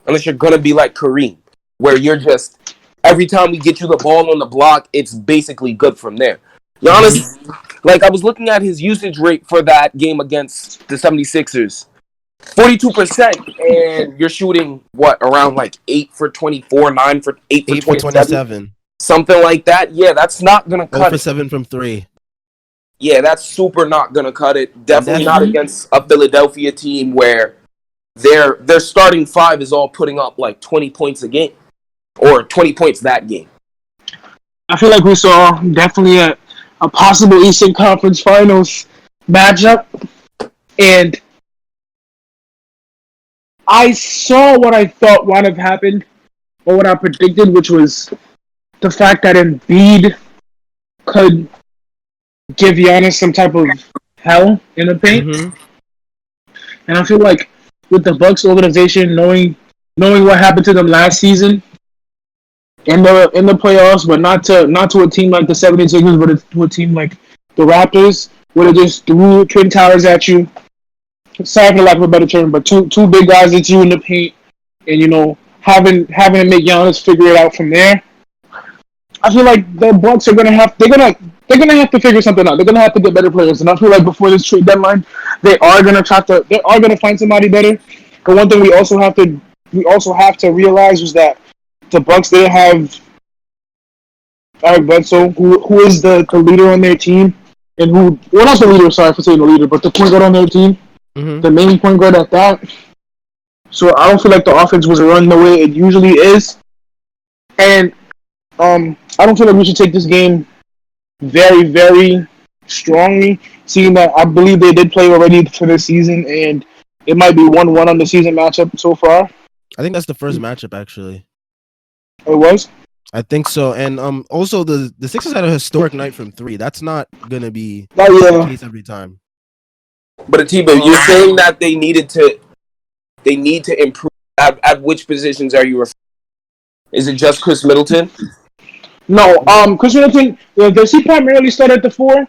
unless you're going to be like Kareem, where you're just every time we get you the ball on the block, it's basically good from there. Mm-hmm. Giannis, like I was looking at his usage rate for that game against the 76ers. 42%, and you're shooting what around like 8 for 24, 9 for 8 for 8 for 27, 27. something like that. Yeah, that's not gonna 0 cut for it. 7 from 3. Yeah, that's super not gonna cut it. And Definitely that's not against a Philadelphia team where their starting five is all putting up like 20 points a game or 20 points that game. I feel like we saw definitely a possible Eastern Conference Finals matchup, and I saw what I thought would have happened, or what I predicted, which was the fact that Embiid could give Giannis some type of hell in the paint. mm-hmm. And I feel like with the Bucks organization knowing what happened to them last season in the playoffs, but not to a team like the 76ers, but to a team like the Raptors, where they just threw twin towers at you. Sorry for the lack of a better term, but two big guys at you in the paint, and having to make Giannis figure it out from there. I feel like the Bucks are gonna have to figure something out. They're gonna have to get better players, and I feel like before this trade deadline, they are gonna find somebody better. But one thing we also have to realize was that the Bucks they have Eric Bledsoe, who is the leader on their team, and who well not the leader, sorry for saying the leader, but the point guard on their team, Mm-hmm. the main point guard at that. So I don't feel like the offense was run the way it usually is, and I don't feel like we should take this game very, very strongly, seeing that I believe they did play already for this season, and it might be 1-1 on the season matchup so far. I think that's the first matchup, actually. It was. I think so. And also the Sixers had a historic night from 3. That's not gonna be Oh the yeah. case every time. But Atiba, you're saying that they need to improve at which positions are you referring? Is it just Chris Middleton? No. Chris Middleton. Does he primarily start at the 4?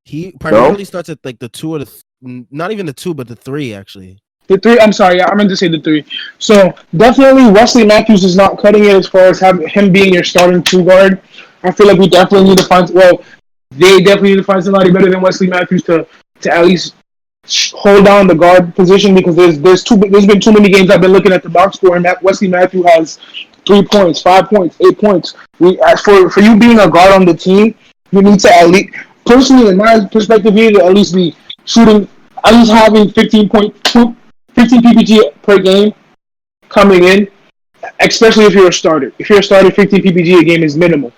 He primarily starts at like the 2 or not even the 2, but the 3 actually. The three. I'm sorry. Yeah, I meant to say the three. So definitely Wesley Matthews is not cutting it as far as him being your starting two guard. I feel like we definitely need to find. Well, they definitely need to find somebody better than Wesley Matthews to at least hold down the guard position because there's been too many games I've been looking at the box score and that Wesley Matthews has 3 points, 5 points, 8 points. As for you being a guard on the team, you need to at least personally in my perspective, you need to at least be shooting at least having 15 PPG per game coming in, especially if you're a starter. If you're a starter, 15 PPG a game is minimal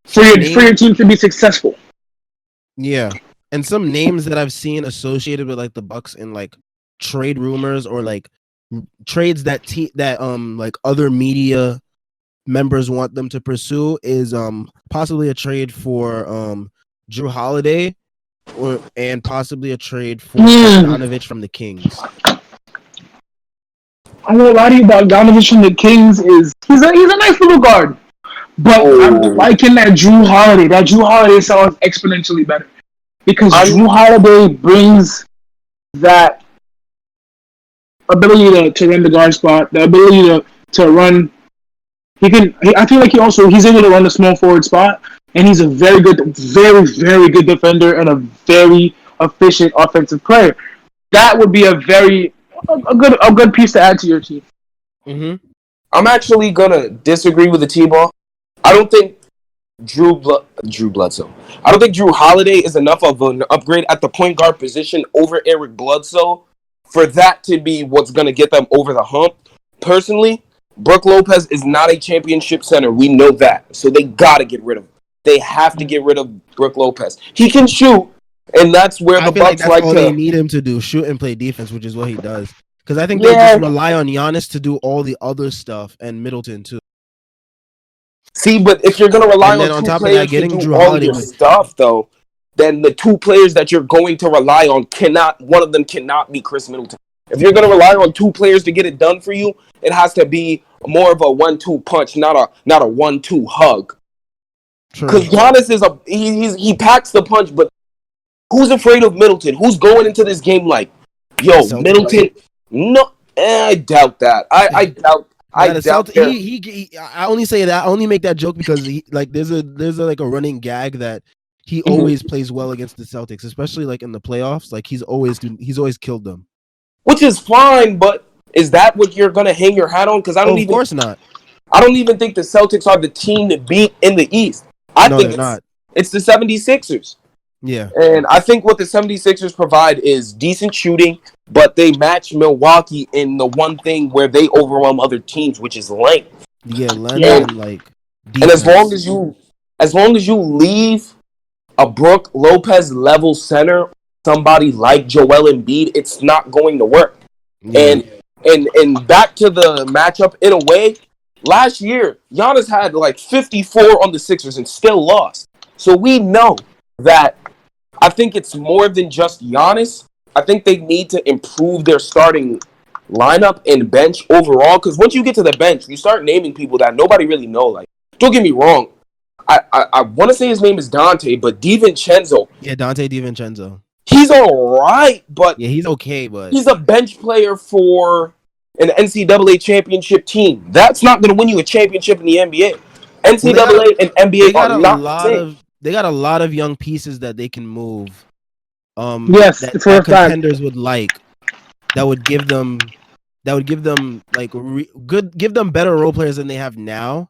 for your team to be successful. Yeah, and some names that I've seen associated with like the Bucks in like trade rumors or like trades that like other media members want them to pursue is possibly a trade for Jrue Holiday and possibly a trade for Bogdanovich from the Kings. I won't lie to you about Bogdanovich from the Kings he's a nice little guard. But I'm liking that Jrue Holiday. That Jrue Holiday sounds exponentially better. Because Jrue Holiday brings that ability to run the guard spot, the ability to run. I feel like he's able to run the small forward spot, and he's a very, very good defender and a very efficient offensive player. That would be a good piece to add to your team. Mm-hmm. I'm actually gonna disagree with the T-ball. I don't think Drew Bledsoe. I don't think Jrue Holiday is enough of an upgrade at the point guard position over Eric Bledsoe for that to be what's gonna get them over the hump. Personally, Brook Lopez is not a championship center. We know that. So they gotta get rid of him. They have to get rid of Brook Lopez. He can shoot, and that's where the Bucks that's all they need him to do: shoot and play defense, which is what he does. Because I think they just rely on Giannis to do all the other stuff and Middleton too. See, but if you're going to rely on two players to do all your stuff, though, then the two players that you're going to rely on one of them cannot be Chris Middleton. If you're going to rely on two players to get it done for you, it has to be more of a 1-2 punch, not a 1-2 hug. Because Giannis he packs the punch, but who's afraid of Middleton? Who's going into this game like, yo, Middleton? No, I doubt that. I doubt. I only say that. I only make that joke because there's a running gag that he always plays well against the Celtics, especially like in the playoffs. Like he's always killed them. Which is fine, but is that what you're gonna hang your hat on? Because of course not. I don't even think the Celtics are the team to beat in the East. I think they're not. It's the 76ers. Yeah. And I think what the 76ers provide is decent shooting, but they match Milwaukee in the one thing where they overwhelm other teams, which is length. Yeah, length and like defense. And as long as you leave a Brook Lopez level center, somebody like Joel Embiid, it's not going to work. Yeah. And back to the matchup in a way, last year Giannis had like 54 on the Sixers and still lost. So we know that. I think it's more than just Giannis. I think they need to improve their starting lineup and bench overall. Because once you get to the bench, you start naming people that nobody really know. Like, don't get me wrong. I want to say his name is Dante, but DiVincenzo. Yeah, Dante DiVincenzo. He's all right, but yeah, he's okay, but he's a bench player for an NCAA championship team. That's not going to win you a championship in the NBA. NCAA and NBA are not the same. They got a lot of young pieces that they can move. Yes, that contenders would like. That would give them like give them better role players than they have now.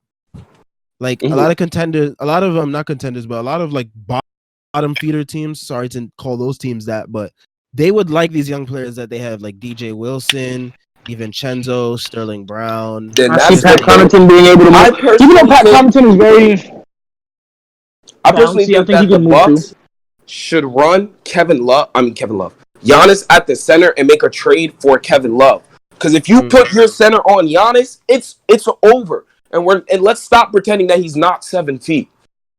Like a lot of contenders, a lot of not contenders, but a lot of like bottom feeder teams. Sorry to call those teams that, but they would like these young players that they have, like DJ Wilson, DiVincenzo, Sterling Brown. Then I see Pat Connaughton being able to move. Even though Pat Connaughton is very. I personally think that the Bucks should run Kevin Love. Giannis at the center and make a trade for Kevin Love. Because if you put your center on Giannis, it's over. And let's stop pretending that he's not 7 feet.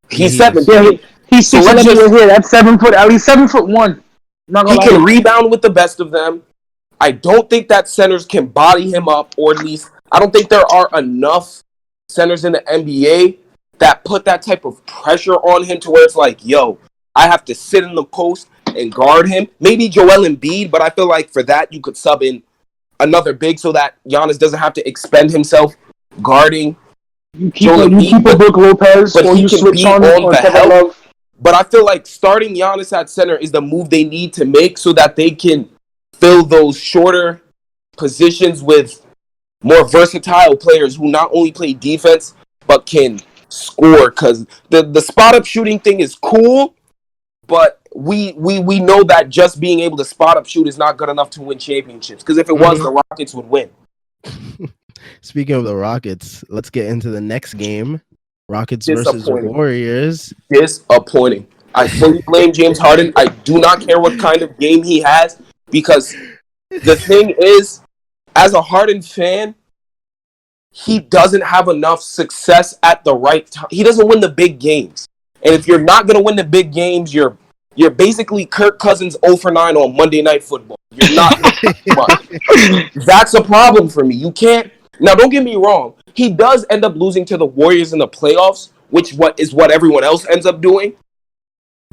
He's 7 feet. Yeah, he's 6'11" here. That's 7 foot. At least 7'1". He can rebound with the best of them. I don't think that centers can body him up, or at least I don't think there are enough centers in the NBA that put that type of pressure on him to where it's like, yo, I have to sit in the post and guard him. Maybe Joel Embiid, but I feel like for that you could sub in another big so that Giannis doesn't have to expend himself guarding Joel You keep Embiid, a Brook Lopez, but or he you can switch be on on or the Kevin help. Love. But I feel like starting Giannis at center is the move they need to make so that they can fill those shorter positions with more versatile players who not only play defense but can score. Because the spot up shooting thing is cool, but we know that just being able to spot up shoot is not good enough to win championships. Because if it was, the Rockets would win. Speaking of the Rockets, let's get into the next game. Rockets versus Disappointing. Warriors. Disappointing. I fully blame James Harden. I do not care what kind of game he has, because the thing is, as a Harden fan, he doesn't have enough success at the right time. He doesn't win the big games. And if you're not going to win the big games, you're basically Kirk Cousins 0 for 9 on Monday Night Football. You're not much. That's a problem for me. You can't. Now, don't get me wrong. He does end up losing to the Warriors in the playoffs, which is what everyone else ends up doing.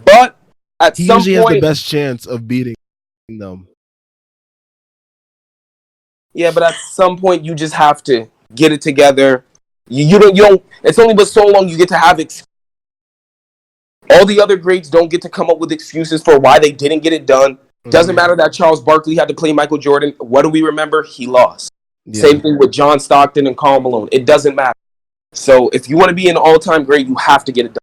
But at He some usually point, has the best chance of beating them. yeah, but at some point you just have to get it together. You don't. It's only but so long you get to have all the other greats don't get to come up with excuses for why they didn't get it done. Doesn't matter that Charles Barkley had to play Michael Jordan. What do we remember? He lost. Yeah. Same thing with John Stockton and Karl Malone. It doesn't matter. So if you want to be an all-time great, you have to get it done.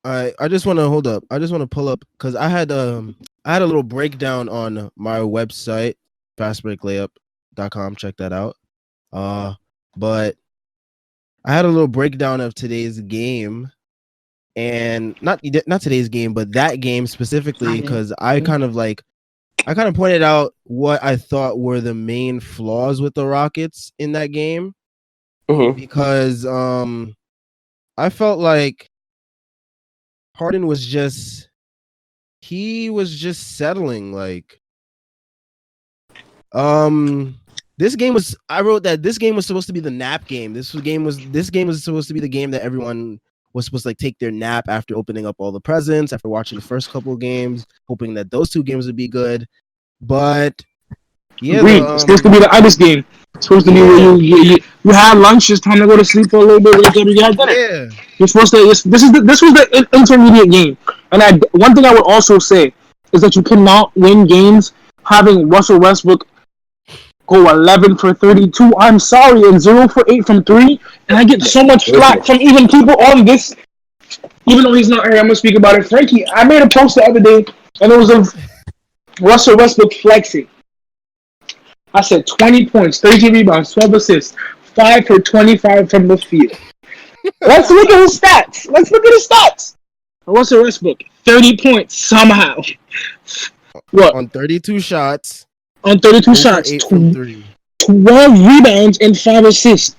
I just want to hold up. I just want to pull up because I had a little breakdown on my website, fastbreaklayup.com. Check that out. But I had a little breakdown of today's game, and not today's game, but that game specifically, because I kind of pointed out what I thought were the main flaws with the Rockets in that game, because I felt like Harden was just settling. Like, this game was. I wrote that this game was supposed to be the nap game. This game was supposed to be the game that everyone was supposed to take their nap after opening up all the presents, after watching the first couple of games, hoping that those two games would be good. But yeah, it's supposed to be the ice game. It's supposed to be where you have lunch. It's time to go to sleep for a little bit. Wake up, you got dinner. Yeah. You're supposed to. This was the intermediate game. And one thing I would also say is that you cannot win games having Russell Westbrook go 11 for 32. I'm sorry, and 0 for 8 from 3. And I get so much flack from even people on this. Even though he's not here, I'm gonna speak about it. Frankie, I made a post the other day, and it was of Russell Westbrook flexing. I said 20 points, 30 rebounds, 12 assists, 5 for 25 from the field. Let's look at his stats. Russell Westbrook, 30 points somehow. What? On 32 shots. 8 from 3. 12 rebounds and 5 assists.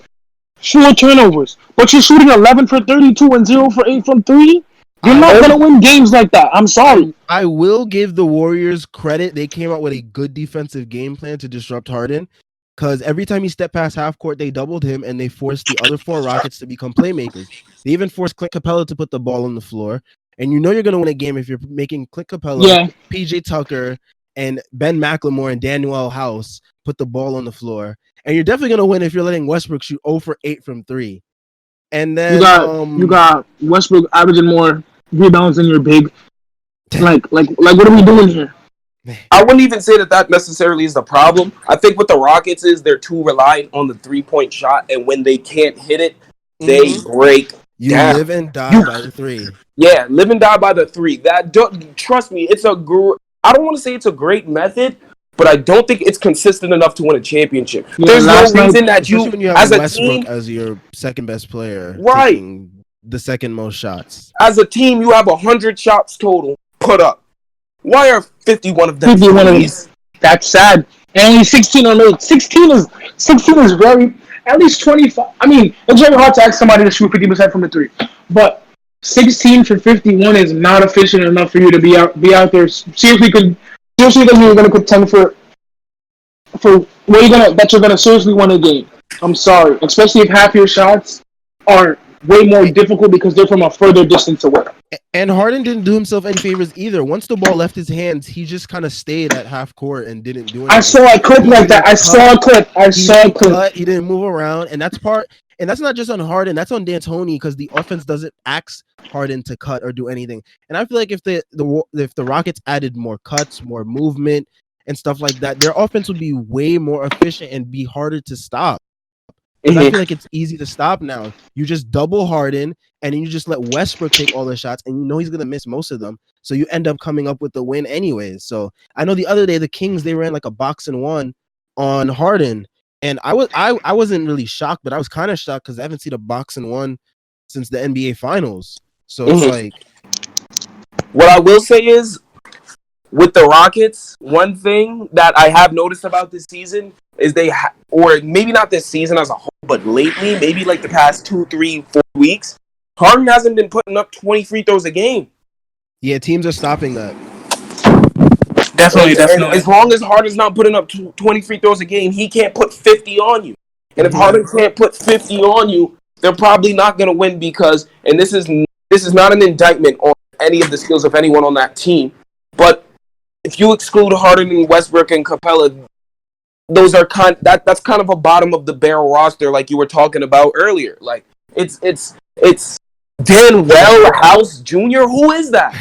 4 turnovers. But you're shooting 11 for 32 and 0 for 8 from 3? You're not going to win games like that. I'm sorry. I will give the Warriors credit. They came out with a good defensive game plan to disrupt Harden, because every time he stepped past half court, they doubled him, and they forced the other 4 Rockets to become playmakers. They even forced Clint Capella to put the ball on the floor. And you know you're going to win a game if you're making Clint Capella, PJ Tucker, and Ben McLemore and Daniel House put the ball on the floor. And you're definitely going to win if you're letting Westbrook shoot 0 for 8 from 3. And then you got Westbrook averaging more rebounds than your big. Like what are we doing here? I wouldn't even say that necessarily is the problem. I think what the Rockets is, they're too reliant on the 3-point shot, and when they can't hit it, they break down. Live and die by the 3. Yeah, live and die by the 3. Trust me, I don't want to say it's a great method, but I don't think it's consistent enough to win a championship. Yeah, there's no reason that you, when you have as a Westbrook team, as your second best player, right, taking the second most shots. As a team, you have 100 shots total put up. Why are 51 of them? 51 of these. That's sad. And only 16 are made. 16 is very, at least 25. I mean, it's very hard to ask somebody to shoot 50% from the 3, but 16 for 51 is not efficient enough for you to be out there. Seriously, because you're going to contend for where you're gonna seriously win a game. I'm sorry, especially if half your shots are way more difficult because they're from a further distance away. And Harden didn't do himself any favors either. Once the ball left his hands, he just kind of stayed at half court and didn't do anything. I saw a clip like that. I saw a clip. He didn't move around, and that's not just on Harden. That's on D'Antoni because the offense doesn't ask Harden to cut or do anything. And I feel like if the Rockets added more cuts, more movement, and stuff like that, their offense would be way more efficient and be harder to stop. Because I feel like it's easy to stop now. You just double Harden, and then you just let Westbrook take all the shots, and you know he's gonna miss most of them. So you end up coming up with the win anyways. So I know the other day the Kings, they ran like a box and one on Harden, and I wasn't really shocked, but I was kind of shocked because I haven't seen a box and one since the NBA Finals. So it's like, what I will say is, with the Rockets, one thing that I have noticed about this season is or maybe not this season as a whole, but lately, maybe like the past 2, 3, 4 weeks, Harden hasn't been putting up 20 free throws a game. Yeah, teams are stopping that. Definitely. And as long as Harden's not putting up 20 free throws a game, he can't put 50 on you. And if Harden can't put 50 on you, they're probably not going to win because, and this is not an indictment on any of the skills of anyone on that team, but if you exclude Harden and Westbrook and Capella, those are that's kind of a bottom of the barrel roster, like you were talking about earlier. Like it's Danwell House Jr. Who is that?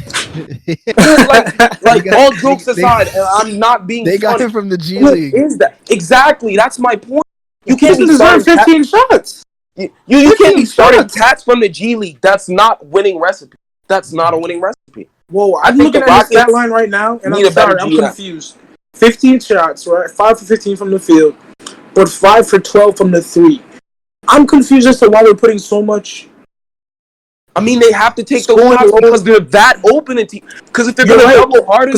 like all jokes aside, and I'm not being. They got him from the G League. Who is that? Exactly. That's my point. You can't deserve 15 shots. You can't be starting Tats from the G League. That's not winning recipe. That's not a winning recipe. Whoa, I'm looking at his stat line right now, and I'm sorry, I'm confused. 15 shots, right? 5 for 15 from the field, but 5 for 12 from the 3. I'm confused as to why we're putting so much. I mean, they have to take those shots because they're that open. Because if they're going to double Harden,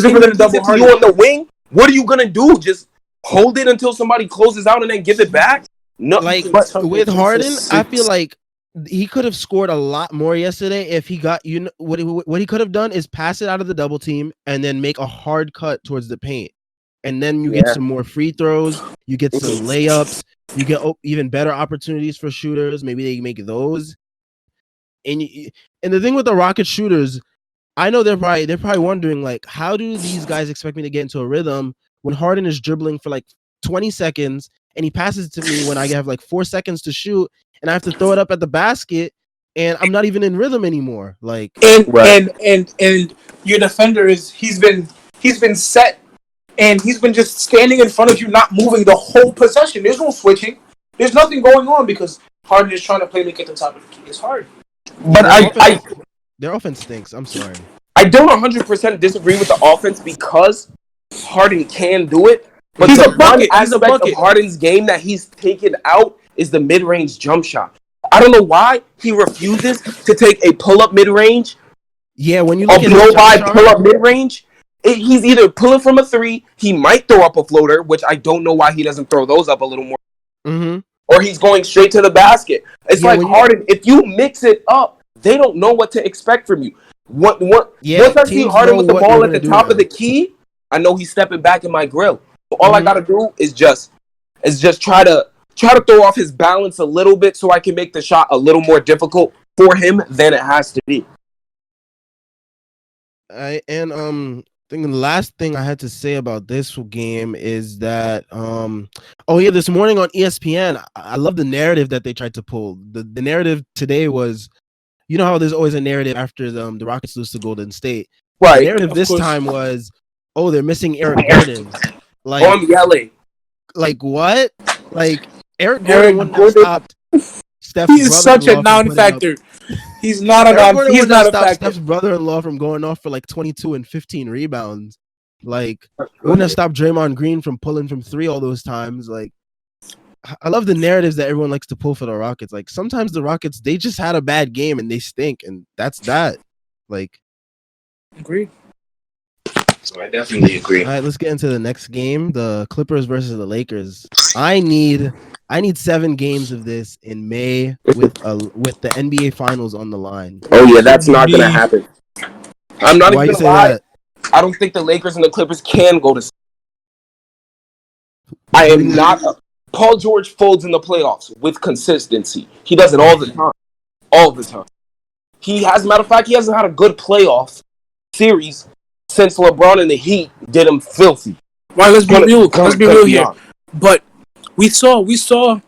you on the wing, what are you going to do? Just hold it until somebody closes out and then give it back? No, like with Harden, I feel like he could have scored a lot more yesterday if he got what he could have done is pass it out of the double team and then make a hard cut towards the paint, and then you get some more free throws, you get some layups, you get even better opportunities for shooters. Maybe they make those. And the thing with the Rocket shooters, I know they're probably wondering like, how do these guys expect me to get into a rhythm when Harden is dribbling for like 20 seconds and he passes it to me when I have like 4 seconds to shoot and I have to throw it up at the basket and I'm not even in rhythm anymore. Like and your defender he's been set and he's been just standing in front of you, not moving the whole possession. There's no switching. There's nothing going on because Harden is trying to play make at the top of the key. It's hard. But their offense stinks. I'm sorry. I don't 100% disagree with the offense because Harden can do it. But the one aspect of Harden's game that he's taken out is the mid-range jump shot. I don't know why he refuses to take a pull-up mid-range. Yeah, when you look at blow-by pull-up mid-range, he's either pulling from a 3, he might throw up a floater, which I don't know why he doesn't throw those up a little more. Mm-hmm. Or he's going straight to the basket. It's like Harden, if you mix it up, they don't know what to expect from you. Once I see Harden with the ball at the top of the key, I know he's stepping back in my grill. So all I gotta do is just try to throw off his balance a little bit so I can make the shot a little more difficult for him than it has to be. I think the last thing I had to say about this game is that this morning on ESPN, I love the narrative that they tried to pull. The narrative today was, you know how there's always a narrative after the Rockets lose to Golden State. Right. The narrative this time was, they're missing Eric Gordon. Like, I'm yelling. Like what? Like Eric Gordon wouldn't have stopped Steph's He's such a non-factor. He's not a non. He's not a factor. Steph's brother-in-law from going off for like 22 and 15 rebounds. Like, wouldn't have stopped Draymond Green from pulling from 3 all those times. Like, I love the narratives that everyone likes to pull for the Rockets. Like, sometimes the Rockets, they just had a bad game and they stink, and that's that. Like, agreed. So I definitely agree. All right, let's get into the next game, the Clippers versus the Lakers. I need 7 games of this in May with the NBA Finals on the line. Oh yeah, that's not gonna happen. I'm not even gonna lie. That? I don't think the Lakers and the Clippers can go to. I am not. Paul George folds in the playoffs with consistency. He does it all the time. all the time. As a matter of fact, he hasn't had a good playoff series since LeBron and the Heat did him filthy. Right, let's be real. Let's be real here. Honest. But we saw,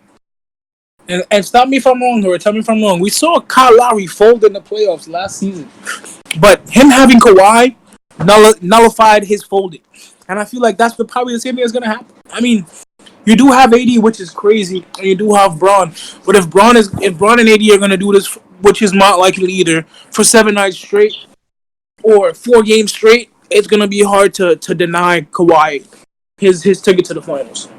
and stop me if I'm wrong, or tell me if I'm wrong. We saw Kyle Lowry fold in the playoffs last season, but him having Kawhi nullified his folding, and I feel like that's probably the same thing that's gonna happen. I mean, you do have AD, which is crazy, and you do have Braun, but if Braun and AD are gonna do this, which is not likely either, for 7 nights straight or 4 games straight, it's gonna be hard to deny Kawhi his ticket to the finals.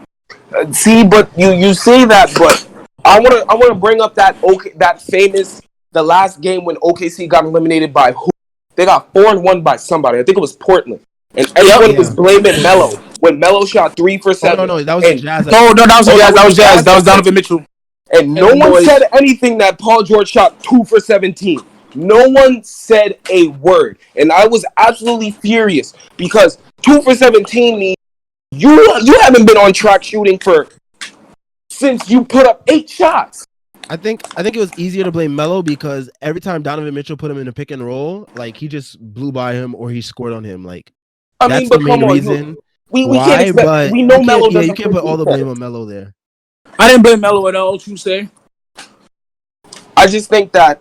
See, but you say that, but I wanna bring up that the last game when OKC got eliminated by who? They got 4-1 by somebody. I think it was Portland, and everyone was blaming Melo when Melo shot 3 for 7. No, that was the Jazz. No, that was the Jazz. That was Jazz. That was Donovan Mitchell. And no one said anything that Paul George shot 2 for 17. No one said a word, and I was absolutely furious because 2 for 17 means you haven't been on track shooting since you put up 8 shots. I think it was easier to blame Melo because every time Donovan Mitchell put him in a pick and roll, like he just blew by him or he scored on him. Like that's the main reason. We can't expect. But we know Melo doesn't. You can't put all the blame on Melo there. I didn't blame Melo at all. What you say? I just think that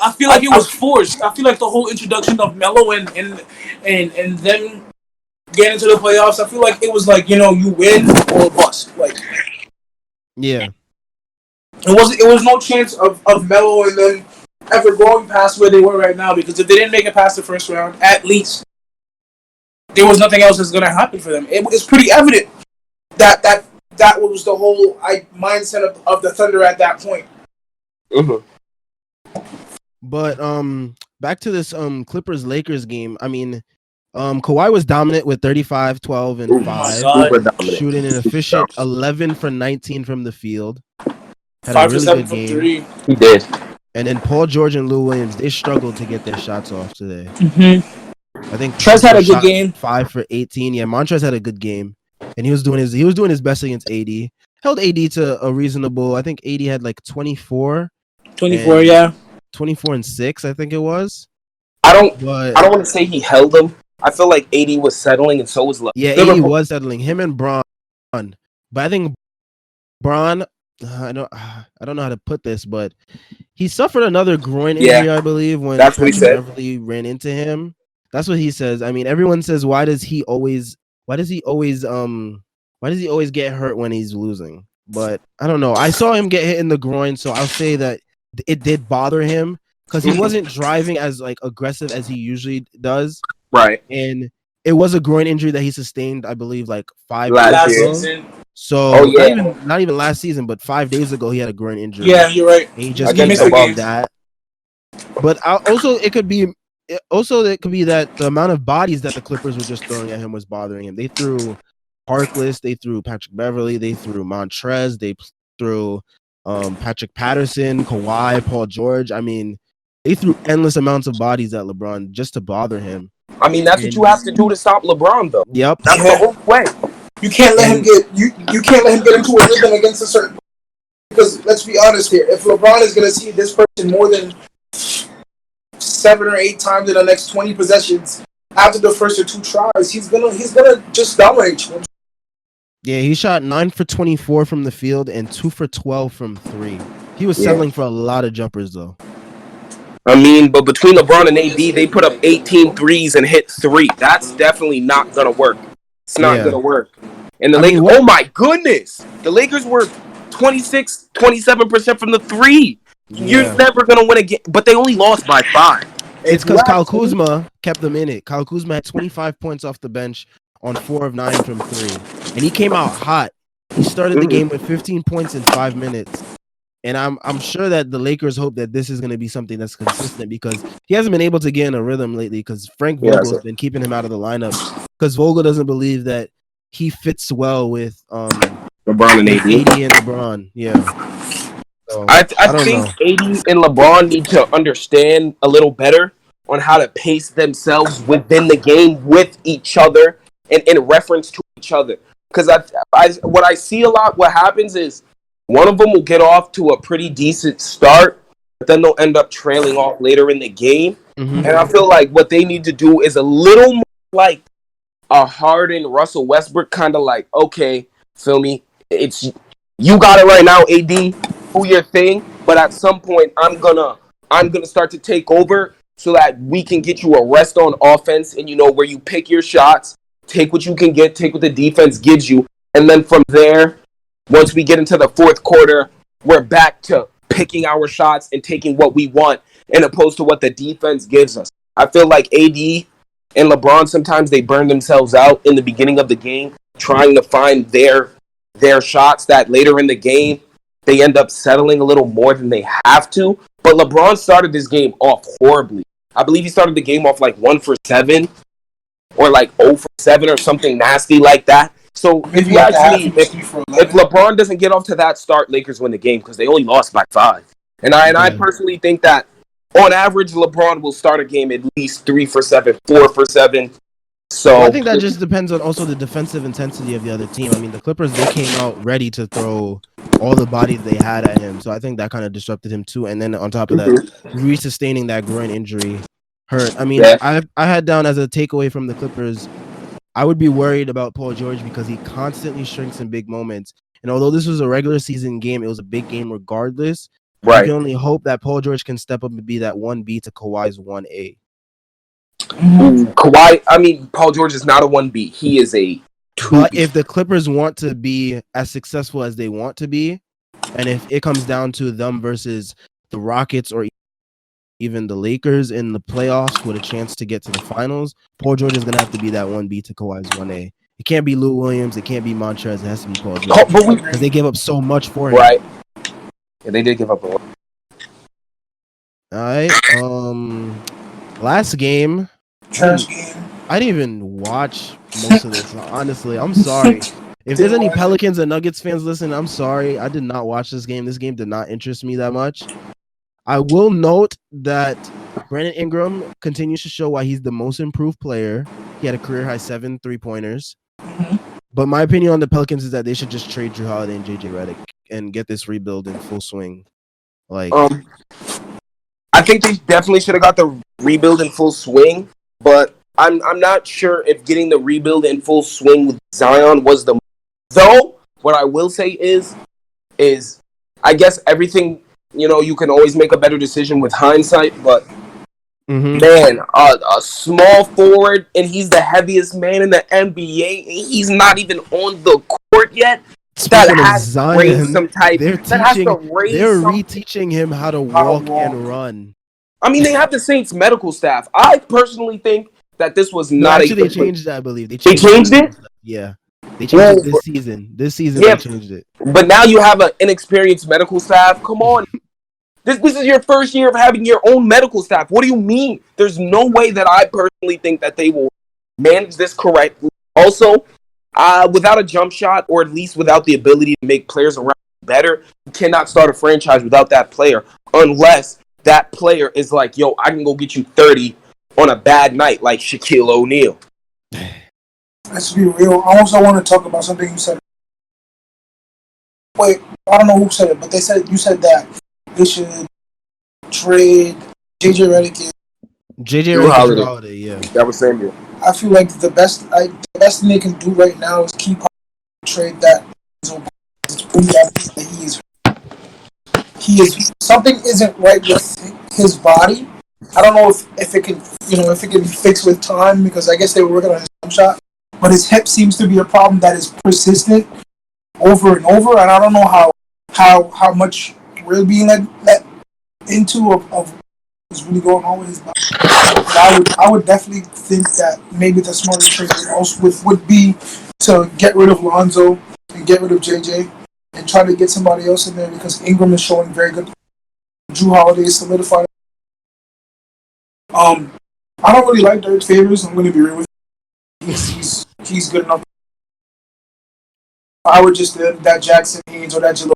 I feel like it was forced. I feel like the whole introduction of Melo and them getting into the playoffs, I feel like it was like, you win or bust. Like, yeah. It was no chance of Melo and them ever going past where they were right now, because if they didn't make it past the first round, at least there was nothing else that's going to happen for them. It's pretty evident that was the whole mindset of the Thunder at that point. Mm-hmm. But back to this Clippers-Lakers game. I mean, Kawhi was dominant with 35, 12, and 5, shooting an efficient 11 for 19 from the field. Had 5 a really for 7 good from game. 3. He did. And then Paul George and Lou Williams, they struggled to get their shots off today. Mm-hmm. I think Trez had a good game. 5 for 18. Yeah, Montrezl had a good game, and he was doing his best against AD. Held AD to a reasonable. I think AD had like 24. 24, yeah. 24 and 6, I think it was. I don't want to say he held him. I feel like AD was settling, and so was Love. Yeah, AD was settling. Him and Braun, but I think Braun. I don't know how to put this, but he suffered another groin injury, I believe, when that's what he said. Beverly ran into him. That's what he says. I mean, everyone says, why does he always get hurt when he's losing? But I don't know. I saw him get hit in the groin, so I'll say that it did bother him because he wasn't driving as like aggressive as he usually does. Right. And it was a groin injury that he sustained, I believe, like 5 last days ago. So not even last season, but 5 days ago he had a groin injury. Yeah, you're right. And he just missed above that. But it could be that the amount of bodies that the Clippers were just throwing at him was bothering him. They threw Harkless, they threw Patrick Beverly, they threw Montrez, they threw Patrick Patterson, Kawhi, Paul George. I mean, they threw endless amounts of bodies at LeBron just to bother him. I mean, that's what you have to do to stop LeBron, though. Yep, that's the whole way. You can't let him get you can't let him get into a rhythm against a certain. Because let's be honest here, if LeBron is going to see this person more than 7 or 8 times in the next 20 possessions after the first or 2 tries, he's gonna just dominate him. Yeah, he shot 9 for 24 from the field and 2 for 12 from 3. He was settling for a lot of jumpers, though. I mean, but between LeBron and AD, they put up 18 threes and hit 3. That's definitely not going to work. It's not going to work. And the Lakers, oh my goodness. The Lakers were 27% from the 3. Yeah. You're never going to win again. But they only lost by 5. It's because Kyle Kuzma kept them in it. Kyle Kuzma had 25 points off the bench on 4 of 9 from 3. And he came out hot. He started the game with 15 points in 5 minutes. And I'm sure that the Lakers hope that this is going to be something that's consistent because he hasn't been able to get in a rhythm lately because Frank Vogel's been keeping him out of the lineup because Vogel doesn't believe that he fits well with LeBron and AD and LeBron. Yeah. So, I think AD and LeBron need to understand a little better on how to pace themselves within the game with each other and in reference to each other. Because what I see a lot, what happens is one of them will get off to a pretty decent start, but then they'll end up trailing off later in the game. Mm-hmm. And I feel like what they need to do is a little more like a Harden, Russell Westbrook kind of like, okay, feel me? It's you got it right now, AD. Do your thing, but at some point, I'm gonna start to take over so that we can get you a rest on offense, and where you pick your shots, take what you can get, take what the defense gives you, and then from there, once we get into the fourth quarter, we're back to picking our shots and taking what we want, and opposed to what the defense gives us. I feel like AD and LeBron sometimes they burn themselves out in the beginning of the game trying to find their shots that later in the game they end up settling a little more than they have to. But LeBron started this game off horribly. I believe he started the game off like 1 for 7 or like 0 for 7 or something nasty like that. So if you ask me, if LeBron doesn't get off to that start, Lakers win the game because they only lost by 5. And I personally think that on average, LeBron will start a game at least 3 for 7, 4 for 7. So I think that just depends on also the defensive intensity of the other team. I mean, the Clippers, they came out ready to throw all the bodies they had at him. So I think that kind of disrupted him too. And then on top of that, resustaining that groin injury hurt. I mean, I had down as a takeaway from the Clippers, I would be worried about Paul George because he constantly shrinks in big moments. And although this was a regular season game, it was a big game regardless. Right. You can only hope that Paul George can step up and be that 1B to Kawhi's 1A. Kawhi, I mean, Paul George is not a 1B. He is a 2B. But if the Clippers want to be as successful as they want to be, and if it comes down to them versus the Rockets or even the Lakers in the playoffs with a chance to get to the finals, Paul George is going to have to be that 1B to Kawhi's 1A. It can't be Lou Williams. It can't be Montrez. It has to be Paul George. Because they gave up so much for him. Right. Yeah, they did give up a lot. All right. Last game. I didn't even watch most of this. Honestly, I'm sorry. If there's any Pelicans and Nuggets fans listening, I'm sorry. I did not watch this game. This game did not interest me that much. I will note that Brandon Ingram continues to show why he's the most improved player. He had a career-high 7 3-pointers. Mm-hmm. But my opinion on the Pelicans is that they should just trade Jrue Holiday and JJ Redick and get this rebuild in full swing. I think they definitely should have got the rebuild in full swing, but I'm not sure if getting the rebuild in full swing with Zion was the. Though what I will say is I guess everything you can always make a better decision with hindsight, but man, a small forward and he's the heavest man in the NBA. And he's not even on the court yet. That has Zion, raised some type. They're reteaching him how to walk and run. I mean, they have the Saints medical staff. I personally think that this was not they changed that, I believe. They changed it? Yeah. They changed it this season. This season they changed it. But now you have an inexperienced medical staff. Come on. This is your first year of having your own medical staff. What do you mean? There's no way that I personally think that they will manage this correctly. Also, without a jump shot, or at least without the ability to make players around better, you cannot start a franchise without that player unless that player is like, yo, I can go get you 30 on a bad night like Shaquille O'Neal. Let's be real. I also want to talk about something you said. Wait, I don't know who said it, but you said that they should trade JJ Redick. JJ Holiday, yeah. That was Samuel. I feel like the best thing they can do right now is keep trade that. It's pretty obvious that he is something isn't right with his body. I don't know if it can be fixed with time, because I guess they were working on his jump shot, but his hip seems to be a problem that is persistent over and over, and I don't know how much we're being let into of what's really going on with his body. But I would definitely think that maybe the smarter trade also would be to get rid of Lonzo and get rid of JJ and try to get somebody else in there, because Ingram is showing very good. Jrue Holiday is solidified. I don't really like Derek Favors. I'm going to be real with you. He's good enough. I would just that Jackson Haynes or that Jahlil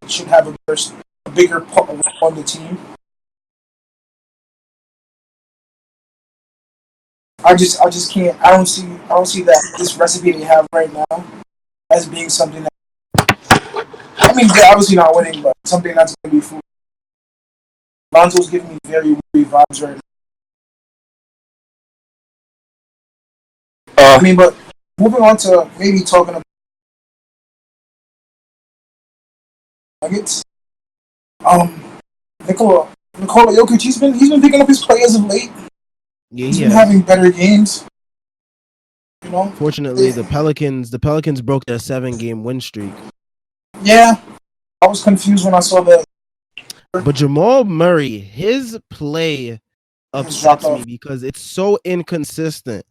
should have a bigger part on the team. I just can't. I don't see that this recipe they have right now as being something that. I mean, they're obviously not winning, but something that's going to be food. Lonzo's giving me very weary vibes right now. I mean, but moving on to maybe talking about Nuggets. Nikola Jokic, he's been picking up his players of late. Yeah, He's been having better games. You know. Fortunately, the Pelicans broke their 7-game win streak. Yeah, I was confused when I saw that. But Jamal Murray, his play upsets me because it's so inconsistent.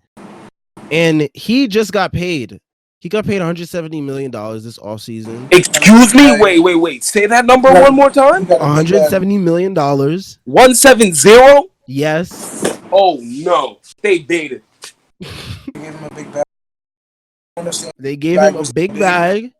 And he just got paid. He got paid $170 million this offseason. Excuse me? Wait. Say that number one more time. $170 million. 170? Yes. Oh, no. They baited. They gave him a big bag. They gave him a big bag.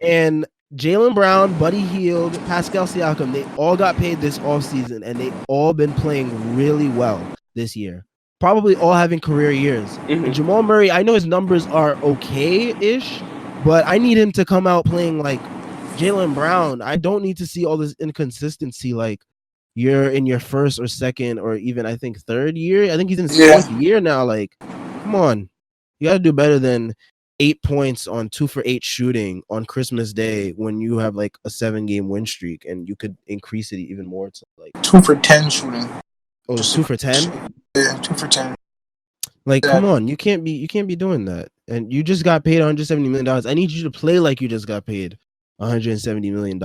And Jaylen Brown, Buddy Hield, Pascal Siakam, they all got paid this offseason, and they all been playing really well this year. Probably all having career years. Mm-hmm. And Jamal Murray, I know his numbers are okay-ish, but I need him to come out playing like Jaylen Brown. I don't need to see all this inconsistency like you're in your first or second or even, I think, third year. I think he's in his fourth year now. Like, come on. You got to do better than 8 points on 2 for 8 shooting on Christmas Day when you have like a 7-game win streak, and you could increase it even more to like 2 for 10 shooting. Oh, 2 for 10? Yeah, 2 for 10. Like, come on, you can't be doing that. And you just got paid $170 million. I need you to play like you just got paid $170 million.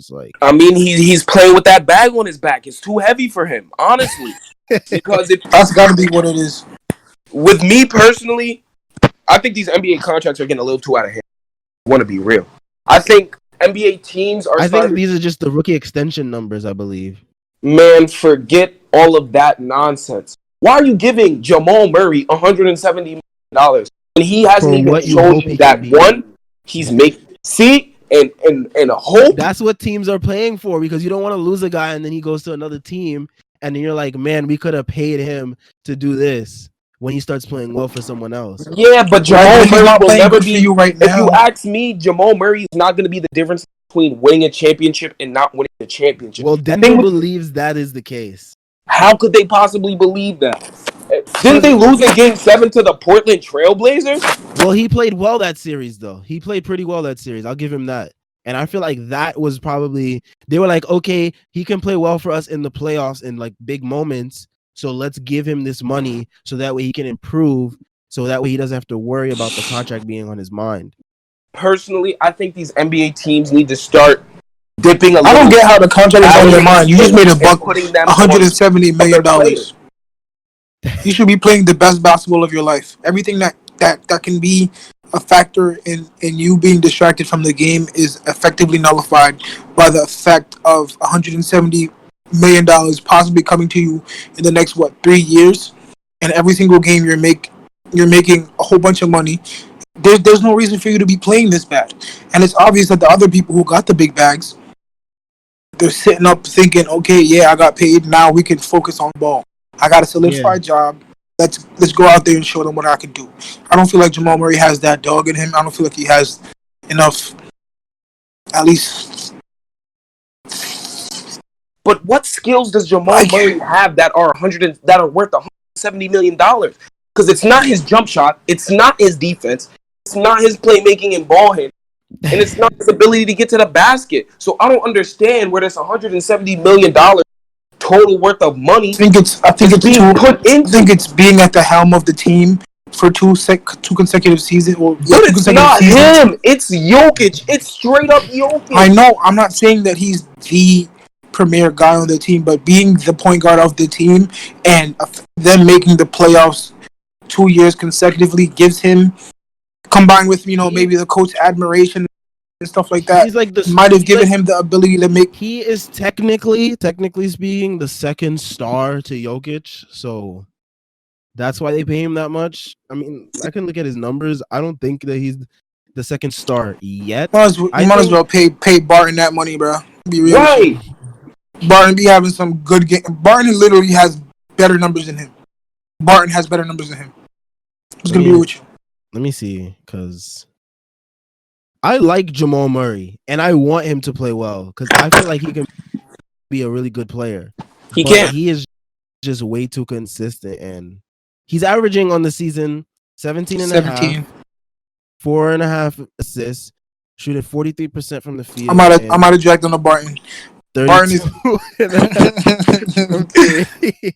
Like, I mean, he's playing with that bag on his back. It's too heavy for him, honestly. Because that's got to be what it is. With me personally, I think these NBA contracts are getting a little too out of hand. I want to be real. I think NBA teams are. I think these are just the rookie extension numbers, I believe. Man, forget all of that nonsense. Why are you giving Jamal Murray $170 million when he hasn't even shown you that one? He's making and a hope. That's what teams are paying for, because you don't want to lose a guy and then he goes to another team and then you're like, man, we could have paid him to do this when he starts playing well for someone else. Yeah, but Jamal Murray will never be you right now. If you ask me, Jamal Murray is not going to be the difference between winning a championship and not winning a championship. Well, Denver believes that is the case. How could they possibly believe that? Didn't they lose in Game 7 to the Portland Trailblazers? Well, he played well that series, though. He played pretty well that series. I'll give him that. And I feel like that was probably, they were like, okay, he can play well for us in the playoffs in like big moments, so let's give him this money so that way he can improve, so that way he doesn't have to worry about the contract being on his mind. Personally, I think these NBA teams need to start dipping a little. I don't get how the contract is on your mind. You just made a buck, $170 million. You should be playing the best basketball of your life. Everything that can be a factor in you being distracted from the game is effectively nullified by the effect of $170 million possibly coming to you in the next 3 years, and every single game you're making a whole bunch of money. There's no reason for you to be playing this bad, and it's obvious that the other people who got the big bags, they're sitting up thinking, okay, yeah, I got paid, now we can focus on ball. I got a solidified job. Let's go out there and show them what I can do. I don't feel like Jamal Murray has that dog in him. I don't feel like he has enough, at least. But what skills does Jamal Murray have that are worth $170 million? Because it's not his jump shot, it's not his defense, it's not his playmaking and ball handling, and it's not his ability to get to the basket. So I don't understand where this $170 million total worth of money. I think it's being at the helm of the team for two consecutive seasons. But it's not him. It's Jokic. It's straight up Jokic. I know. I'm not saying that he's the premier guy on the team, but being the point guard of the team and them making the playoffs 2 years consecutively gives him, combined with maybe the coach admiration and stuff like that, he's like might have given him the ability to make. He is technically speaking, the second star to Jokic, so that's why they pay him that much. I mean, I can look at his numbers. I don't think that he's the second star yet. You might as well pay Barton that money, bro. Be real. Right. Barton be having some good game. Barton literally has better numbers than him. Barton has better numbers than him. Who's gonna be with you? Let me see, because I like Jamal Murray, and I want him to play well, because I feel like he can be a really good player. He but can't. he is just way too consistent, and he's averaging on the season 17 and a half, 17. 4.5 assists, shooting 43% from the I'm field, out of and Jacked on the Barton. Barton 32 and a half from three.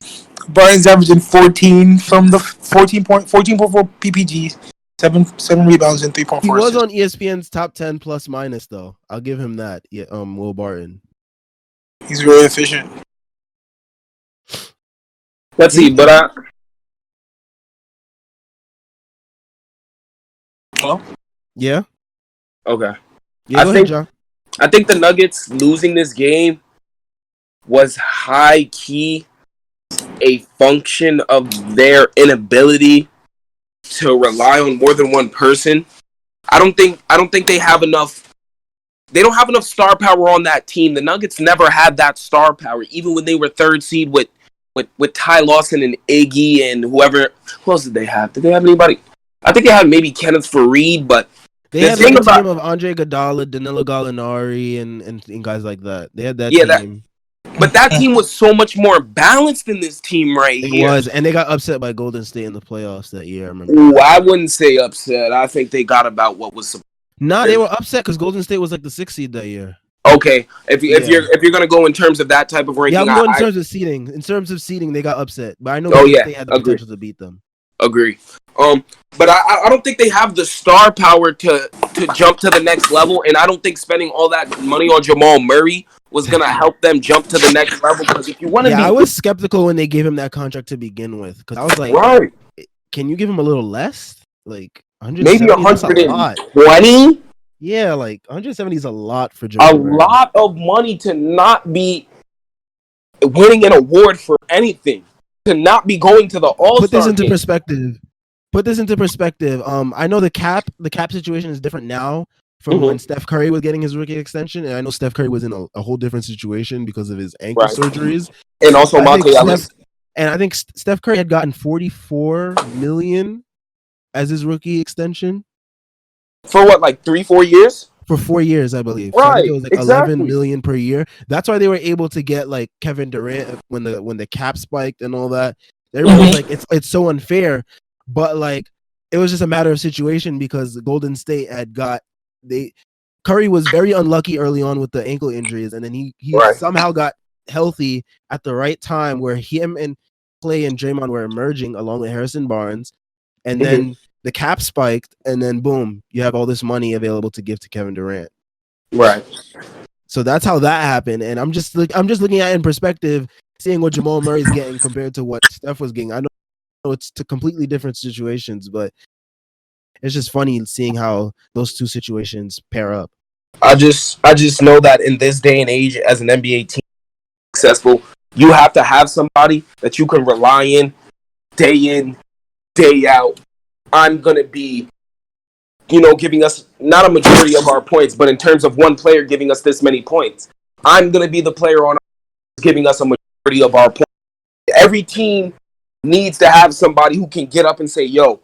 Barton's averaging 14 from the 14.4 PPGs, seven rebounds and 3.4 He was assists. on ESPN's top 10 plus minus though. I'll give him that. Yeah, Will Barton. He's really efficient. Let's see, but Hello? Yeah. okay. Yeah, I go ahead, think John. I think the Nuggets losing this game was high key a function of their inability to rely on more than one person. I don't think they have enough. They don't have enough star power on that team. The Nuggets never had that star power, even when they were third seed with Ty Lawson and Iggy and whoever. Who else did they have? Did they have anybody? I think they had maybe Kenneth Faried, but They the had like thing a about team of Andre Iguodala, Danilo Gallinari, and guys like that. They had that yeah, team. but that team was so much more balanced than this team right It here. was, and they got upset by Golden State in the playoffs that year. I remember. Ooh, I wouldn't say upset. I think they got about what was Nah, they were upset because Golden State was like the 6th seed that year. okay. If you're gonna go in terms of that type of ranking, Yeah, I'm going in terms of seeding. In terms of seeding, they got upset, but I know Oh, Golden yeah, State had the agree. potential to beat them. Agree. But I don't think they have the star power to jump to the next level, and I don't think spending all that money on Jamal Murray was gonna help them jump to the next level. Because if you want to Yeah, be, I was skeptical when they gave him that contract to begin with because I was like, right, can you give him a little less? Like maybe 170, that's a lot. 120, Yeah, like 170 is a lot for a Jamal Murray. lot of money to not be winning an award for anything, to not be going to the All-Star Put this into game. perspective. I know the cap situation is different now from when Steph Curry was getting his rookie extension, and I know Steph Curry was in a whole different situation because of his ankle surgeries. And also I think Monte Ellis. I think Steph Curry had gotten $44 million as his rookie extension For what, like 3-4 years? for 4 years, I believe. So I think it was like Exactly. 11 million per year. That's why they were able to get like Kevin Durant when the cap spiked and all that. Everyone was like, it's so unfair, but like it was just a matter of situation because Golden State Curry was very unlucky early on with the ankle injuries, and then he somehow got healthy at the right time where him and Clay and Draymond were emerging along with Harrison Barnes, and then the cap spiked, and then boom, you have all this money available to give to Kevin Durant. Right. So that's how that happened, and I'm just looking at it in perspective, seeing what Jamal Murray's getting compared to what Steph was getting. I know it's two completely different situations, but it's just funny seeing how those two situations pair up. I just know that in this day and age, as an NBA team successful, you have to have somebody that you can rely in, day out. I'm gonna be, giving us not a majority of our points, but in terms of one player giving us this many points, I'm gonna be the player on giving us a majority of our points. Every team needs to have somebody who can get up and say, "Yo,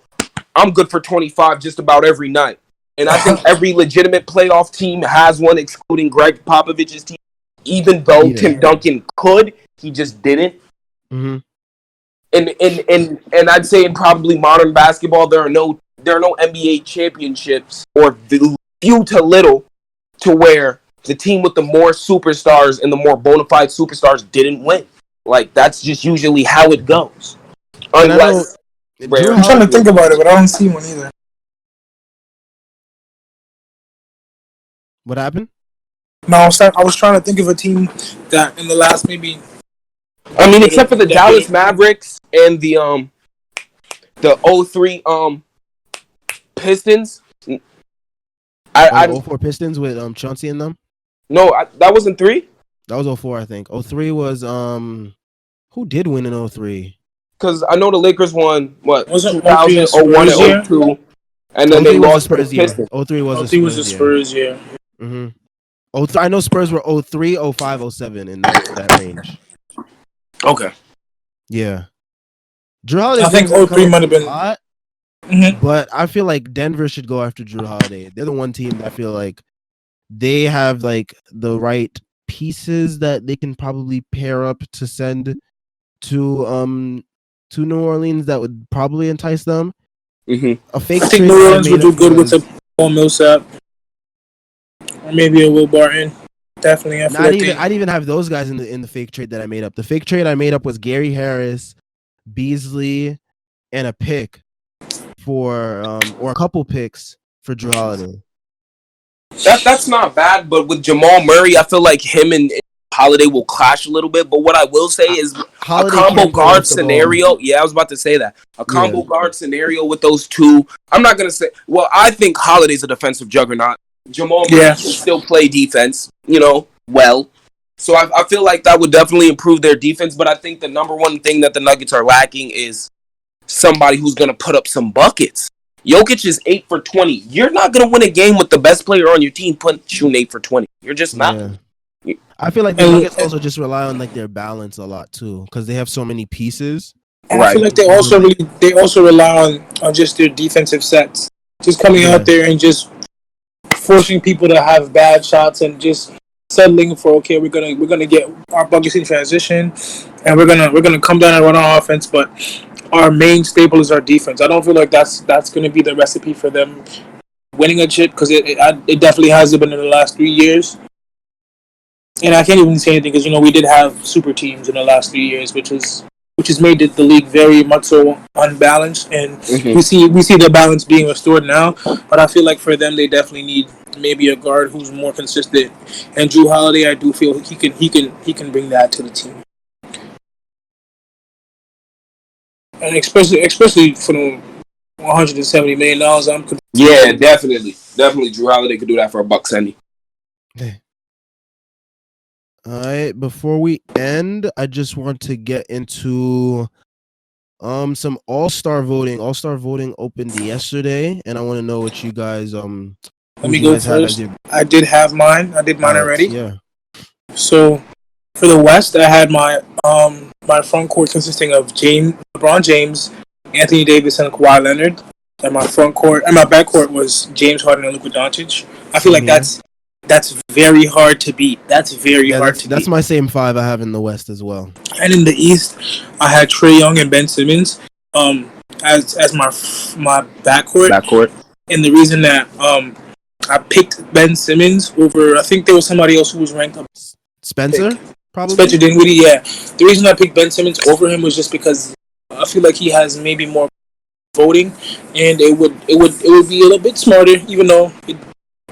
I'm good for 25 just about every night." And I think every legitimate playoff team has one, excluding Greg Popovich's team. Even though Tim Duncan could, he just didn't. Mm-hmm. And I'd say in probably modern basketball, there are no NBA championships, or few to little, to where the team with the more superstars and the more bona fide superstars didn't win. Like, that's just usually how it goes. Unless I'm trying to think about it, but I don't see one either. What happened? No, I was trying to think of a team that in the last maybe. I mean, except for the Dallas Mavericks and the 03 Pistons. I 04 Pistons with Chauncey in them. No, that wasn't 3. That was 04, I think. 03 was who did win in 03? Because I know the Lakers won what 2000, 01 and 02, and then they lost to the Pistons. 03 was the Spurs year. Mm-hmm. I know Spurs were 03, 05, 07 in that range. Okay. Yeah. Drew Holiday. I think 03 might have been. But I feel like Denver should go after Drew Holiday. They're the one team that I feel like they have like the right pieces that they can probably pair up to send to New Orleans that would probably entice them. Mm-hmm. A fake I think trade New that I Orleans would made do up good with a was Paul Millsap or maybe a Will Barton. Definitely, I feel not like even. they. I didn't even have those guys in the fake trade that I made up. The fake trade I made up was Gary Harris, Beasley, and a pick for or a couple picks for Drew Holiday. That's not bad, but with Jamal Murray, I feel like him and Holiday will clash a little bit. But what I will say is a Holiday combo can't play guard off the ball. scenario. Yeah, I was about to say that. A Yeah, combo guard scenario with those two. I'm not gonna say. Well, I think Holiday's a defensive juggernaut. Jamal Murray Yeah. can still play defense, well. So I feel like that would definitely improve their defense. But I think the number one thing that the Nuggets are lacking is somebody who's gonna put up some buckets. Jokic is 8 for 20. You're not gonna win a game with the best player on your team shooting 8 for 20. You're just not. yeah. I feel like the And, Nuggets also just rely on like their balance a lot too, because they have so many pieces. and I feel Right. like they also rely on just their defensive sets, just coming Yeah. out there and just forcing people to have bad shots and just settling for okay, we're gonna get our buckets in transition, and we're gonna come down and run our offense, but our main staple is our defense. I don't feel like that's gonna be the recipe for them winning a chip because it definitely hasn't been in the last 3 years. And I can't even say anything because we did have super teams in the last 3 years, which has made the league very much so unbalanced. And Mm-hmm. we see the balance being restored now. But I feel like for them, they definitely need maybe a guard who's more consistent. And Drew Holiday, I do feel he can bring that to the team. And especially for the $170 million, I'm. Yeah, definitely. Definitely Drew Holiday could do that for a buck Sandy. All right, before we end, I just want to get into some all-star voting. All-star voting opened yesterday, and I want to know what you guys Let who me you go guys have as first. your I did have mine. I did mine ballots. already. Yeah. So for the West, I had my front court consisting of LeBron James, Anthony Davis, and Kawhi Leonard. And my back court was James Harden and Luka Doncic. I feel Same like here. that's very hard to beat. That's very Yeah, hard to that's beat. my same five I have in the West as well. And in the East, I had Trae Young and Ben Simmons as my backcourt. And the reason that I picked Ben Simmons over, I think there was somebody else who was ranked up. Spencer, probably. Spencer Dinwiddie, yeah. The reason I picked Ben Simmons over him was just because I feel like he has maybe more voting, and it would be a little bit smarter, even though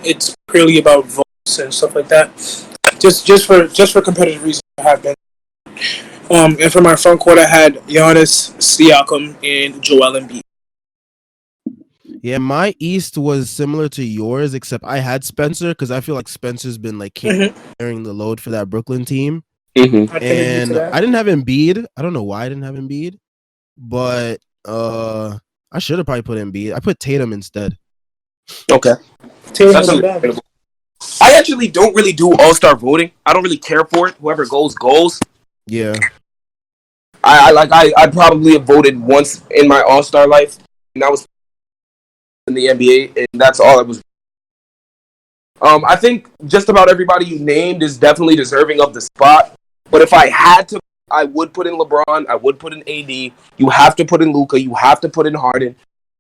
it's purely about votes and stuff like that. Just for competitive reasons, I have Ben. And for my front court, I had Giannis, Siakam, and Joel Embiid. Yeah, my East was similar to yours, except I had Spencer because I feel like Spencer's been like carrying the load for that Brooklyn team. Mm-hmm. And I didn't have Embiid. I don't know why I didn't have Embiid, but I should have probably put Embiid. I put Tatum instead. Okay. Tatum wasn't bad. I actually don't really do all-star voting. I don't really care for it. Whoever goes. Yeah. I probably have voted once in my all-star life, and that was in the NBA, and that's all it was. I think just about everybody you named is definitely deserving of the spot. But if I had to, I would put in LeBron. I would put in AD. You have to put in Luka. You have to put in Harden.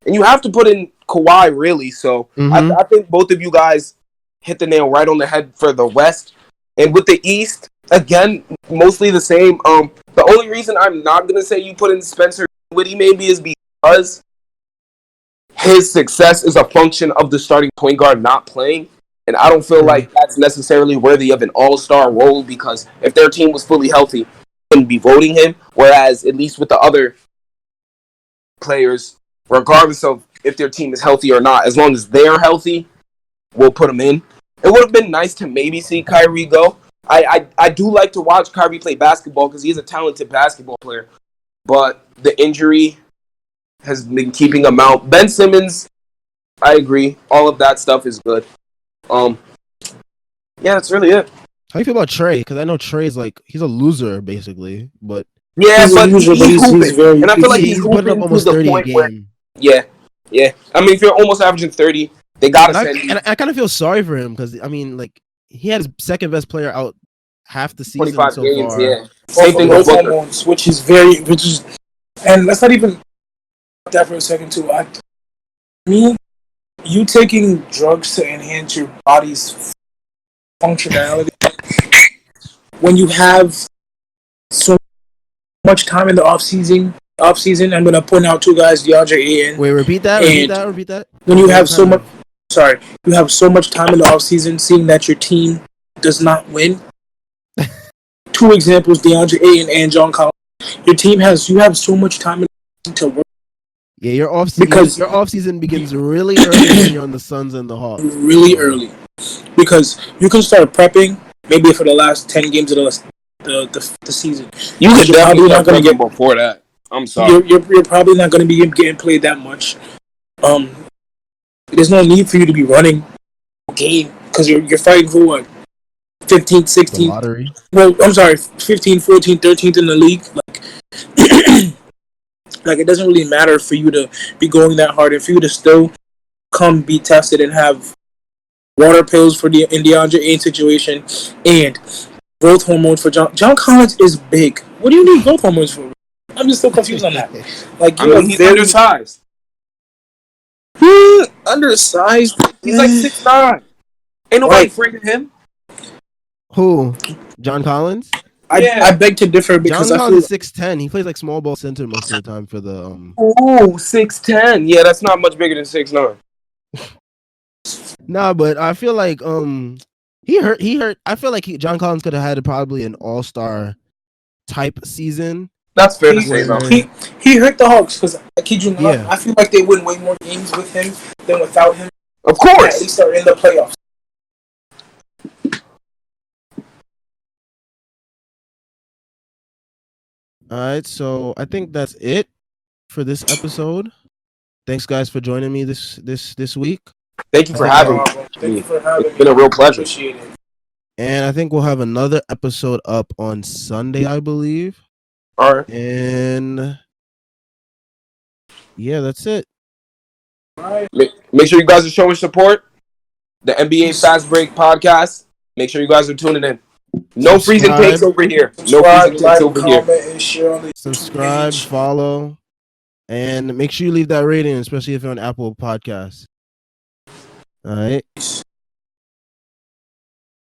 And you have to put in Kawhi, really. So I think both of you guys hit the nail right on the head for the West. And with the East, again, mostly the same. The only reason I'm not going to say you put in Spencer Dinwiddie maybe is because his success is a function of the starting point guard not playing. And I don't feel like that's necessarily worthy of an all-star role because if their team was fully healthy, they wouldn't be voting him. Whereas, at least with the other players, regardless of if their team is healthy or not, as long as they're healthy, we'll put them in. It would have been nice to maybe see Kyrie go. I do like to watch Kyrie play basketball because he is a talented basketball player. But the injury has been keeping him out. Ben Simmons, I agree. All of that stuff is good. Yeah, that's really it. How do you feel about Trey? Because I know Trey's like he's a loser basically, but yeah, he's but he's hooping, very. and I feel like he's he's putting up hooping to almost the 30 a point where game. yeah. I mean, if you're almost averaging 30, they gotta send you. And I kind of feel sorry for him because I mean, like he had his second best player out half the season 25 so games, far. yeah. Same Same thing with growth Booker. hormones, which is and let's not even that for a second too. You taking drugs to enhance your body's functionality when you have so much time in the off season. I'm gonna point out two guys, DeAndre Ayton. Wait, repeat that. When you have so kind much, of- you have so much time in the off season, seeing that your team does not win. Two examples: DeAndre Ayton and John Collins. You have so much time to work. Yeah, your off Because season begins really early when you're on the Suns and the Hawks. Really early, because you can start prepping maybe for the last 10 games of the season. You could You're definitely not start going to prepping get before that. I'm sorry. You're probably not going to be getting played that much. There's no need for you to be running a game because you're fighting for what 15th, The 16th. lottery. Well, I'm sorry, 15th, 14th, 13th in the league. Like it doesn't really matter for you to be going that hard and for you to still come be tested and have water pills for the DeAndre Ayton situation and growth hormones for John Collins is big. What do you need growth hormones for? I'm just still confused on that. Like I mean, he's undersized. undersized. He's like 6'9". Ain't nobody afraid of him. Who? John Collins? I beg to differ because John I Collins feel is 6'10". He plays like small ball center most of the time for the Ooh, 6'10". Yeah, that's not much bigger than 6'9". Nah, but I feel like he hurt. I feel like John Collins could have had probably an all-star type season. That's fair to say, though. he hurt the Hawks because I kid you not. Yeah. I feel like they win way more games with him than without him. Of At course. least they're in the playoffs. All right, so I think that's it for this episode. Thanks, guys, for joining me this week. Thank you for having me. Thank you for having me. It's been a real pleasure. Appreciate it. And I think we'll have another episode up on Sunday, I believe. All right. And yeah, that's it. Make sure you guys are showing support. The NBA Fast Break podcast. Make sure you guys are tuning in. No freezing takes over here. No freezing takes over here. And share on the Subscribe, follow, and make sure you leave that rating, especially if you're on Apple Podcasts. All right.